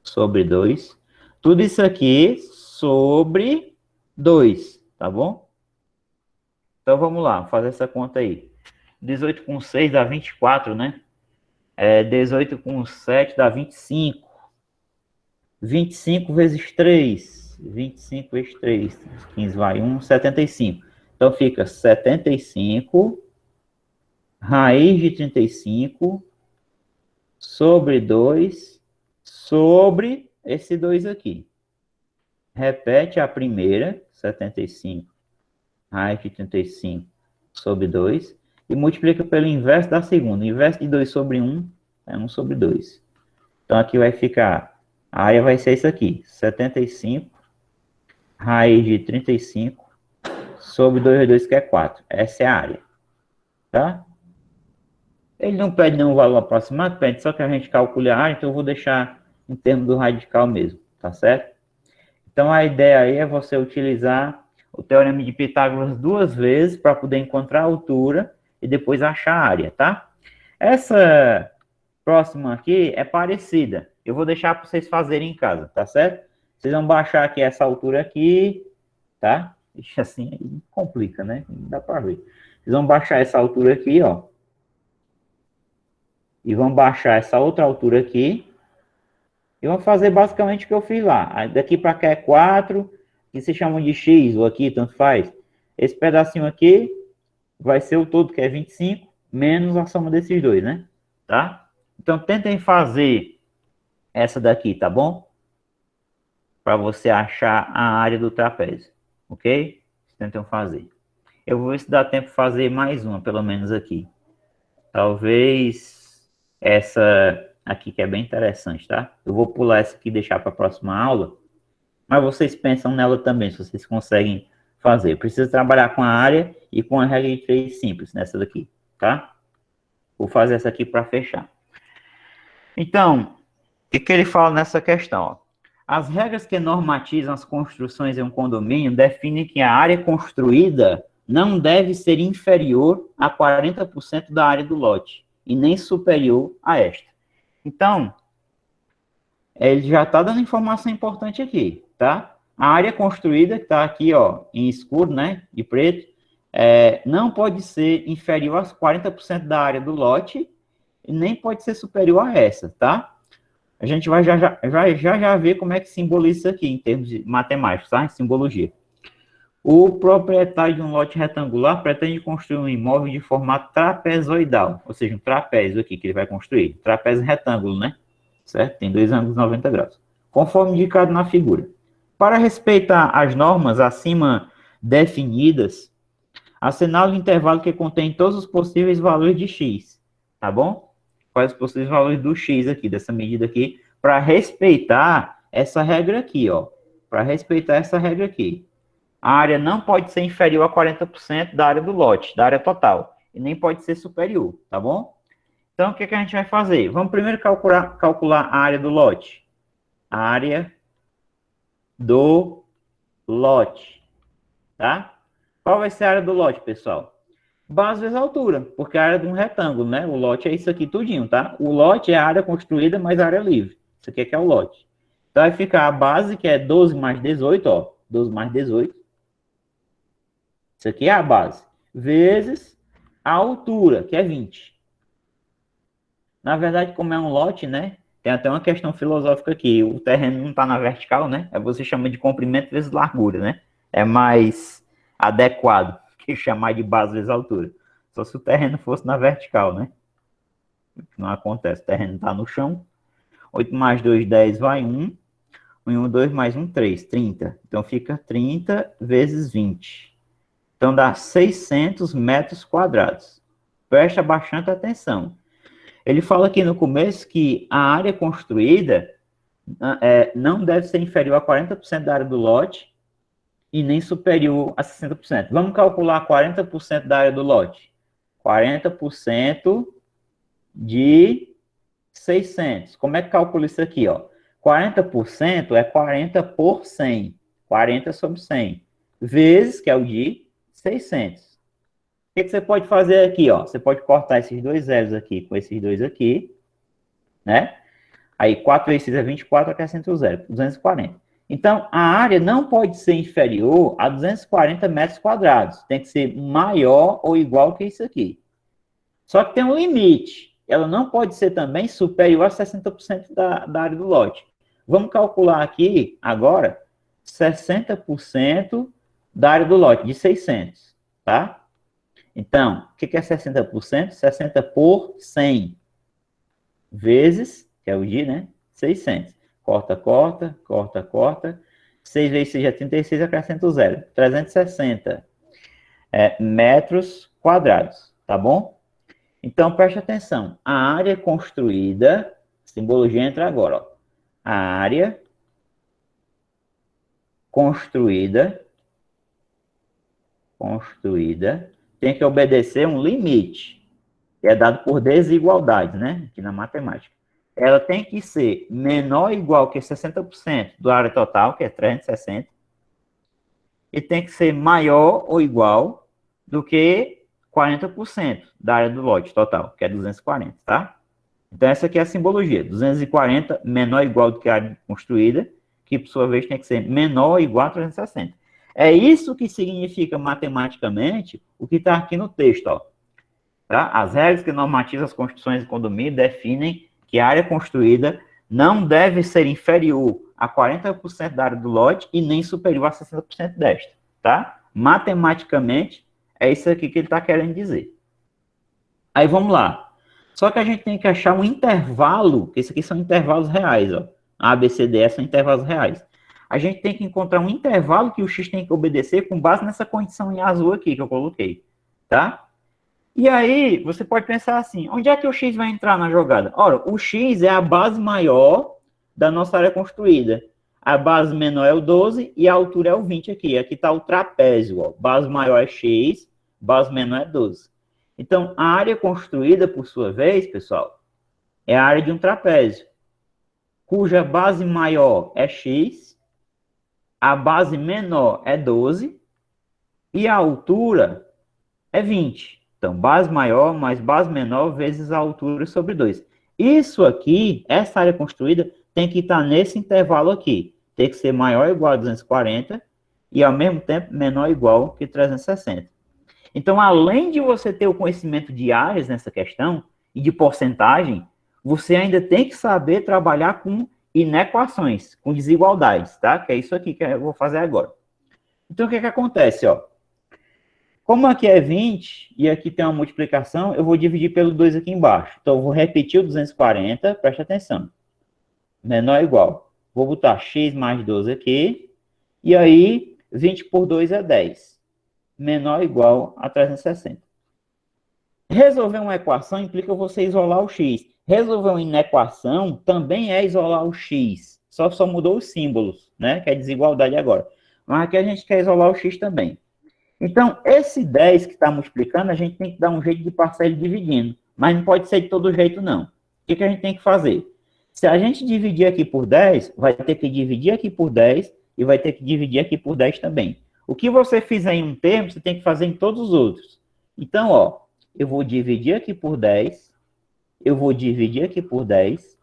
sobre 2. Tudo isso aqui sobre 2, tá bom? Então vamos lá, fazer essa conta aí. 18 com 6 dá 24, né? 18 com 7 dá 25. 25 vezes 3. 25 vezes 3. 15 vai 1, 75. Então fica 75 raiz de 35 sobre 2 sobre esse 2 aqui. Repete a primeira, 75 raiz de 35 sobre 2, e multiplica pelo inverso da segunda. O inverso de 2 sobre 1 é 1 sobre 2. Então aqui vai ficar, a área vai ser isso aqui, 75 raiz de 35 sobre 2 vezes 2, que é 4. Essa é a área, tá? Ele não pede nenhum valor aproximado, pede só que a gente calcule a área, então eu vou deixar em termos do radical mesmo, tá certo? Então a ideia aí é você utilizar o teorema de Pitágoras 2 vezes para poder encontrar a altura e depois achar a área, tá? Essa próxima aqui é parecida. Eu vou deixar para vocês fazerem em casa, tá certo? Vocês vão baixar aqui essa altura aqui, tá? Ixi, assim complica, né? Não dá para ver. Vocês vão baixar essa altura aqui, ó. E vão baixar essa outra altura aqui. E vão fazer basicamente o que eu fiz lá. Aí daqui para cá é 4, que se chamam de X, ou aqui, tanto faz. Esse pedacinho aqui vai ser o todo, que é 25, menos a soma desses dois, né? Tá? Então, tentem fazer essa daqui, tá bom? Para você achar a área do trapézio, ok? Tentem fazer. Eu vou ver se dá tempo de fazer mais uma, pelo menos aqui. Talvez essa aqui, que é bem interessante, tá? Eu vou pular essa aqui e deixar para a próxima aula, mas vocês pensam nela também, se vocês conseguem fazer. Precisa trabalhar com a área e com a regra de 3 simples nessa daqui, tá? Vou fazer essa aqui para fechar. Então, o que ele fala nessa questão? Ó? As regras que normatizam as construções em um condomínio definem que a área construída não deve ser inferior a 40% da área do lote e nem superior a esta. Então, ele já está dando informação importante aqui, tá? A área construída, que está aqui, ó, em escuro, né, de preto, não pode ser inferior a 40% da área do lote e nem pode ser superior a essa, tá? A gente vai já ver como é que simboliza isso aqui, em termos de matemáticos, tá? Em simbologia. O proprietário de um lote retangular pretende construir um imóvel de formato trapezoidal, ou seja, um trapézio aqui que ele vai construir. Trapézio retângulo, né? Certo? Tem dois ângulos 90 graus. Conforme indicado na figura. Para respeitar as normas acima definidas, assinale o intervalo que contém todos os possíveis valores de x, tá bom? Quais os possíveis valores do x aqui, dessa medida aqui, para respeitar essa regra aqui, ó. Para respeitar essa regra aqui. A área não pode ser inferior a 40% da área do lote, da área total. E nem pode ser superior, tá bom? Então, o que a gente vai fazer? Vamos primeiro calcular a área do lote. A área do lote, tá? Qual vai ser a área do lote, pessoal? Base vezes altura, porque a área de um retângulo, né? O lote é isso aqui tudinho, tá? O lote é a área construída mais a área livre. Isso aqui é que é o lote. Então, vai ficar a base, que é 12 mais 18, ó. 12 mais 18. Isso aqui é a base. Vezes a altura, que é 20. Na verdade, como é um lote, né? Tem até uma questão filosófica aqui. O terreno não está na vertical, né? Aí você chama de comprimento vezes largura, né? É mais adequado que chamar de base vezes altura. Só se o terreno fosse na vertical, né? Não acontece. O terreno está no chão. 8 mais 2, 10, vai 1. 1, 2 mais 1, 3. 30. Então, fica 30 vezes 20. Então, dá 600 metros quadrados. Presta bastante atenção. Ele fala aqui no começo que a área construída não deve ser inferior a 40% da área do lote e nem superior a 60%. Vamos calcular 40% da área do lote. 40% de 600. Como é que calcula isso aqui, ó? 40% é 40 por 100. 40 sobre 100. Vezes, que é o de 600. O que você pode fazer aqui, ó? Você pode cortar esses dois zeros aqui com esses dois aqui, né? Aí 4 vezes 6 é 24, acrescenta o zero, 240. Então, a área não pode ser inferior a 240 metros quadrados. Tem que ser maior ou igual que isso aqui. Só que tem um limite. Ela não pode ser também superior a 60% da área do lote. Vamos calcular aqui, agora, 60% da área do lote, de 600, tá? Então, o que é 60%? 60 por 100 vezes, que é o de, né? 600. Corta, corta, corta, corta. 6 vezes 6 é 36, acrescenta o zero. 360 metros quadrados, tá bom? Então, preste atenção. A área construída, simbologia entra agora, ó. A área construída tem que obedecer um limite, que é dado por desigualdade, né? Aqui na matemática. Ela tem que ser menor ou igual que 60% da área total, que é 360, e tem que ser maior ou igual do que 40% da área do lote total, que é 240, tá? Então, essa aqui é a simbologia. 240 menor ou igual do que a área construída, que, por sua vez, tem que ser menor ou igual a 360. É isso que significa matematicamente o que está aqui no texto, ó. Tá? As regras que normatizam as construções de condomínio definem que a área construída não deve ser inferior a 40% da área do lote e nem superior a 60% desta, tá? Matematicamente, é isso aqui que ele está querendo dizer. Aí vamos lá. Só que a gente tem que achar um intervalo, que esses aqui são intervalos reais, ó. A, B, C, D, E são intervalos reais. A gente tem que encontrar um intervalo que o X tem que obedecer com base nessa condição em azul aqui que eu coloquei, tá? E aí, você pode pensar assim, onde é que o X vai entrar na jogada? Ora, o X é a base maior da nossa área construída. A base menor é o 12 e a altura é o 20 aqui. Aqui está o trapézio, ó. Base maior é X, base menor é 12. Então, a área construída, por sua vez, pessoal, é a área de um trapézio, cuja base maior é X, a base menor é 12 e a altura é 20. Então, base maior mais base menor vezes a altura sobre 2. Isso aqui, essa área construída, tem que estar nesse intervalo aqui. Tem que ser maior ou igual a 240 e, ao mesmo tempo, menor ou igual que 360. Então, além de você ter o conhecimento de áreas nessa questão e de porcentagem, você ainda tem que saber trabalhar com inequações, com desigualdades, tá? Que é isso aqui que eu vou fazer agora. Então, o que acontece, ó? Como aqui é 20 e aqui tem uma multiplicação, eu vou dividir pelo 2 aqui embaixo. Então, eu vou repetir o 240, preste atenção. Menor ou igual. Vou botar x mais 12 aqui, e aí 20 por 2 é 10. Menor ou igual a 360. Resolver uma equação implica você isolar o x. Resolver uma inequação também é isolar o x. Só mudou os símbolos, né? Que é desigualdade agora. Mas aqui a gente quer isolar o x também. Então, esse 10 que está multiplicando, a gente tem que dar um jeito de passar ele dividindo. Mas não pode ser de todo jeito, não. O que a gente tem que fazer? Se a gente dividir aqui por 10, vai ter que dividir aqui por 10 e vai ter que dividir aqui por 10 também. O que você fizer em um termo, você tem que fazer em todos os outros. Então, ó, eu vou dividir aqui por 10, eu vou dividir aqui por 10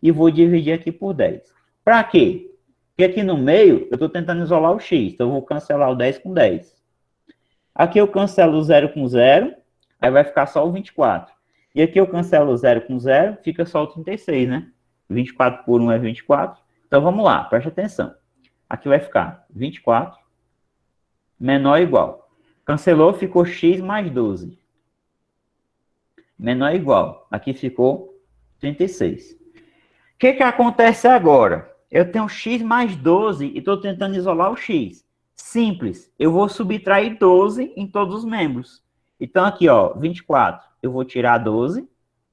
e vou dividir aqui por 10. Para quê? Porque aqui no meio, eu estou tentando isolar o x. Então, eu vou cancelar o 10 com 10. Aqui eu cancelo o 0 com 0, aí vai ficar só o 24. E aqui eu cancelo o 0 com 0, fica só o 36, né? 24 por 1 é 24. Então, vamos lá, preste atenção. Aqui vai ficar 24 menor ou igual. Cancelou, ficou x mais 12. Menor ou igual. Aqui ficou 36. O que acontece agora? Eu tenho x mais 12 e estou tentando isolar o x. Simples. Eu vou subtrair 12 em todos os membros. Então, aqui, ó, 24, eu vou tirar 12,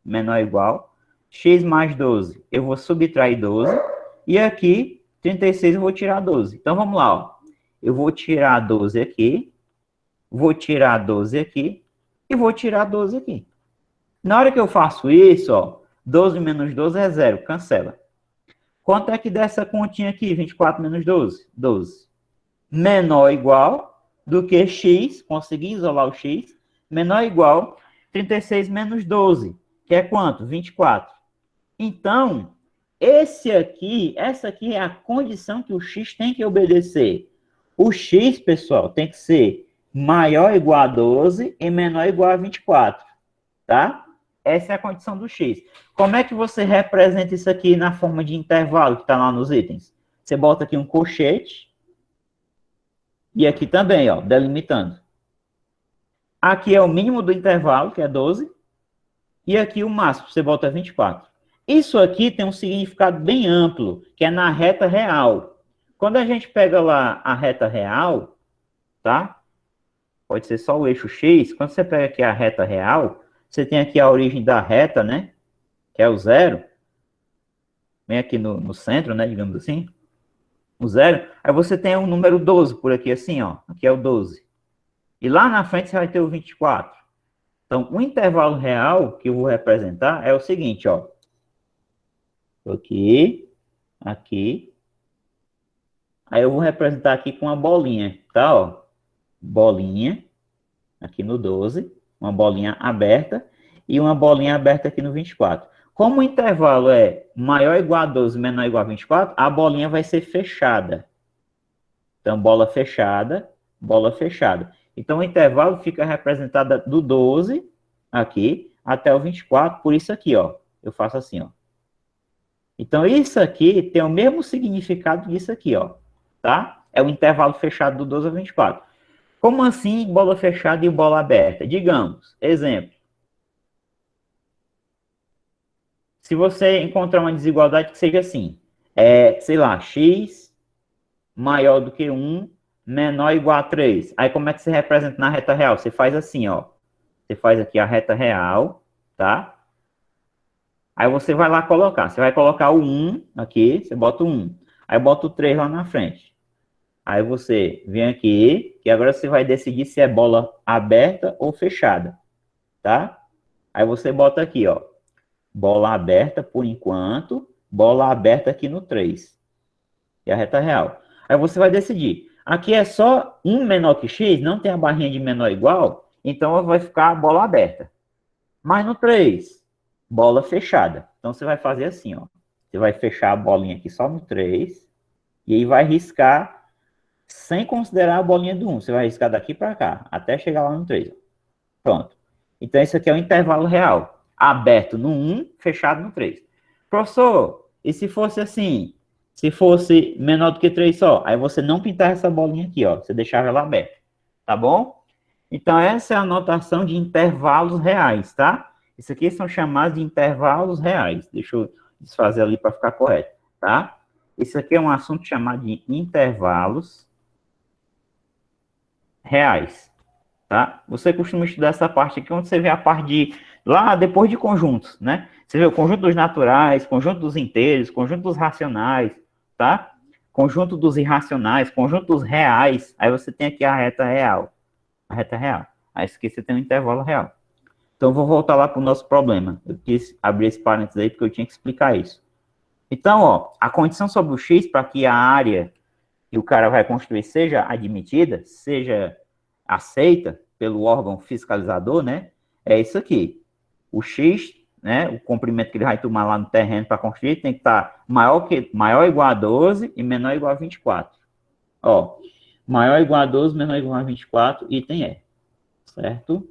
menor ou igual. X mais 12, eu vou subtrair 12. E aqui, 36, eu vou tirar 12. Então, vamos lá, ó. Eu vou tirar 12 aqui, vou tirar 12 aqui e vou tirar 12 aqui. Na hora que eu faço isso, ó, 12 menos 12 é 0, cancela. Quanto é que dá essa continha aqui, 24 menos 12? 12. Menor ou igual do que x, consegui isolar o x, menor ou igual 36 menos 12, que é quanto? 24. Então, essa aqui é a condição que o x tem que obedecer. O x, pessoal, tem que ser maior ou igual a 12 e menor ou igual a 24, tá? Essa é a condição do x. Como é que você representa isso aqui na forma de intervalo que está lá nos itens? Você bota aqui um colchete e aqui também, ó, delimitando. Aqui é o mínimo do intervalo, que é 12, e aqui o máximo, você bota 24. Isso aqui tem um significado bem amplo, que é na reta real. Quando a gente pega lá a reta real, tá? Pode ser só o eixo x. Quando você pega aqui a reta real, você tem aqui a origem da reta, né? Que é o 0. Vem aqui no centro, né? Digamos assim. O 0. Aí você tem o número 12 por aqui, assim, ó. Aqui é o 12. E lá na frente você vai ter o 24. Então, o intervalo real que eu vou representar é o seguinte, ó. Aqui, aqui. Aí eu vou representar aqui com uma bolinha, tá? Ó. Bolinha, aqui no 12. Uma bolinha aberta. E uma bolinha aberta aqui no 24. Como o intervalo é maior ou igual a 12, menor ou igual a 24, a bolinha vai ser fechada. Então, bola fechada, bola fechada. Então, o intervalo fica representado do 12, aqui, até o 24, por isso aqui, ó. Eu faço assim, ó. Então, isso aqui tem o mesmo significado disso aqui, ó. Tá? É o intervalo fechado do 12 ao 24. Como assim bola fechada e bola aberta? Digamos, exemplo. Se você encontrar uma desigualdade que seja assim, sei lá, x maior do que 1, menor ou igual a 3. Aí como é que você representa na reta real? Você faz assim, ó. Você faz aqui a reta real, tá? Aí você vai lá colocar. Você vai colocar o 1 aqui, você bota o 1. Aí bota o 3 lá na frente. Aí você vem aqui, e agora você vai decidir se é bola aberta ou fechada, tá? Aí você bota aqui, ó. Bola aberta por enquanto, bola aberta aqui no 3. E a reta real. Aí você vai decidir. Aqui é só 1 menor que x, não tem a barrinha de menor igual, então vai ficar a bola aberta. Mas no 3, bola fechada. Então você vai fazer assim, ó. Você vai fechar a bolinha aqui só no 3, e aí vai riscar sem considerar a bolinha do 1. Você vai riscar daqui para cá, até chegar lá no 3. Pronto. Então isso aqui é o intervalo real. Aberto no 1, fechado no 3. Professor, e se fosse assim? Se fosse menor do que 3 só, aí você não pintar essa bolinha aqui, ó. Você deixava ela aberta, tá bom? Então, essa é a notação de intervalos reais, tá? Isso aqui são chamados de intervalos reais. Deixa eu desfazer ali para ficar correto, tá? Isso aqui é um assunto chamado de intervalos reais, tá? Você costuma estudar essa parte aqui, onde você vê a parte de, lá depois de conjuntos, né? Você vê o conjunto dos naturais, conjunto dos inteiros, conjunto dos racionais, tá? Conjunto dos irracionais, conjunto dos reais. Aí você tem aqui a reta real. A reta real. Aí isso aqui você tem um intervalo real. Então, eu vou voltar lá para o nosso problema. Eu quis abrir esse parênteses aí porque eu tinha que explicar isso. Então, ó, a condição sobre o x para que a área que o cara vai construir seja admitida, seja aceita pelo órgão fiscalizador, né? É isso aqui. O x né, o comprimento que ele vai tomar lá no terreno para construir tem que estar maior ou igual a 12 e menor ou igual a 24. Ó, maior ou igual a 12, menor ou igual a 24, item E, certo?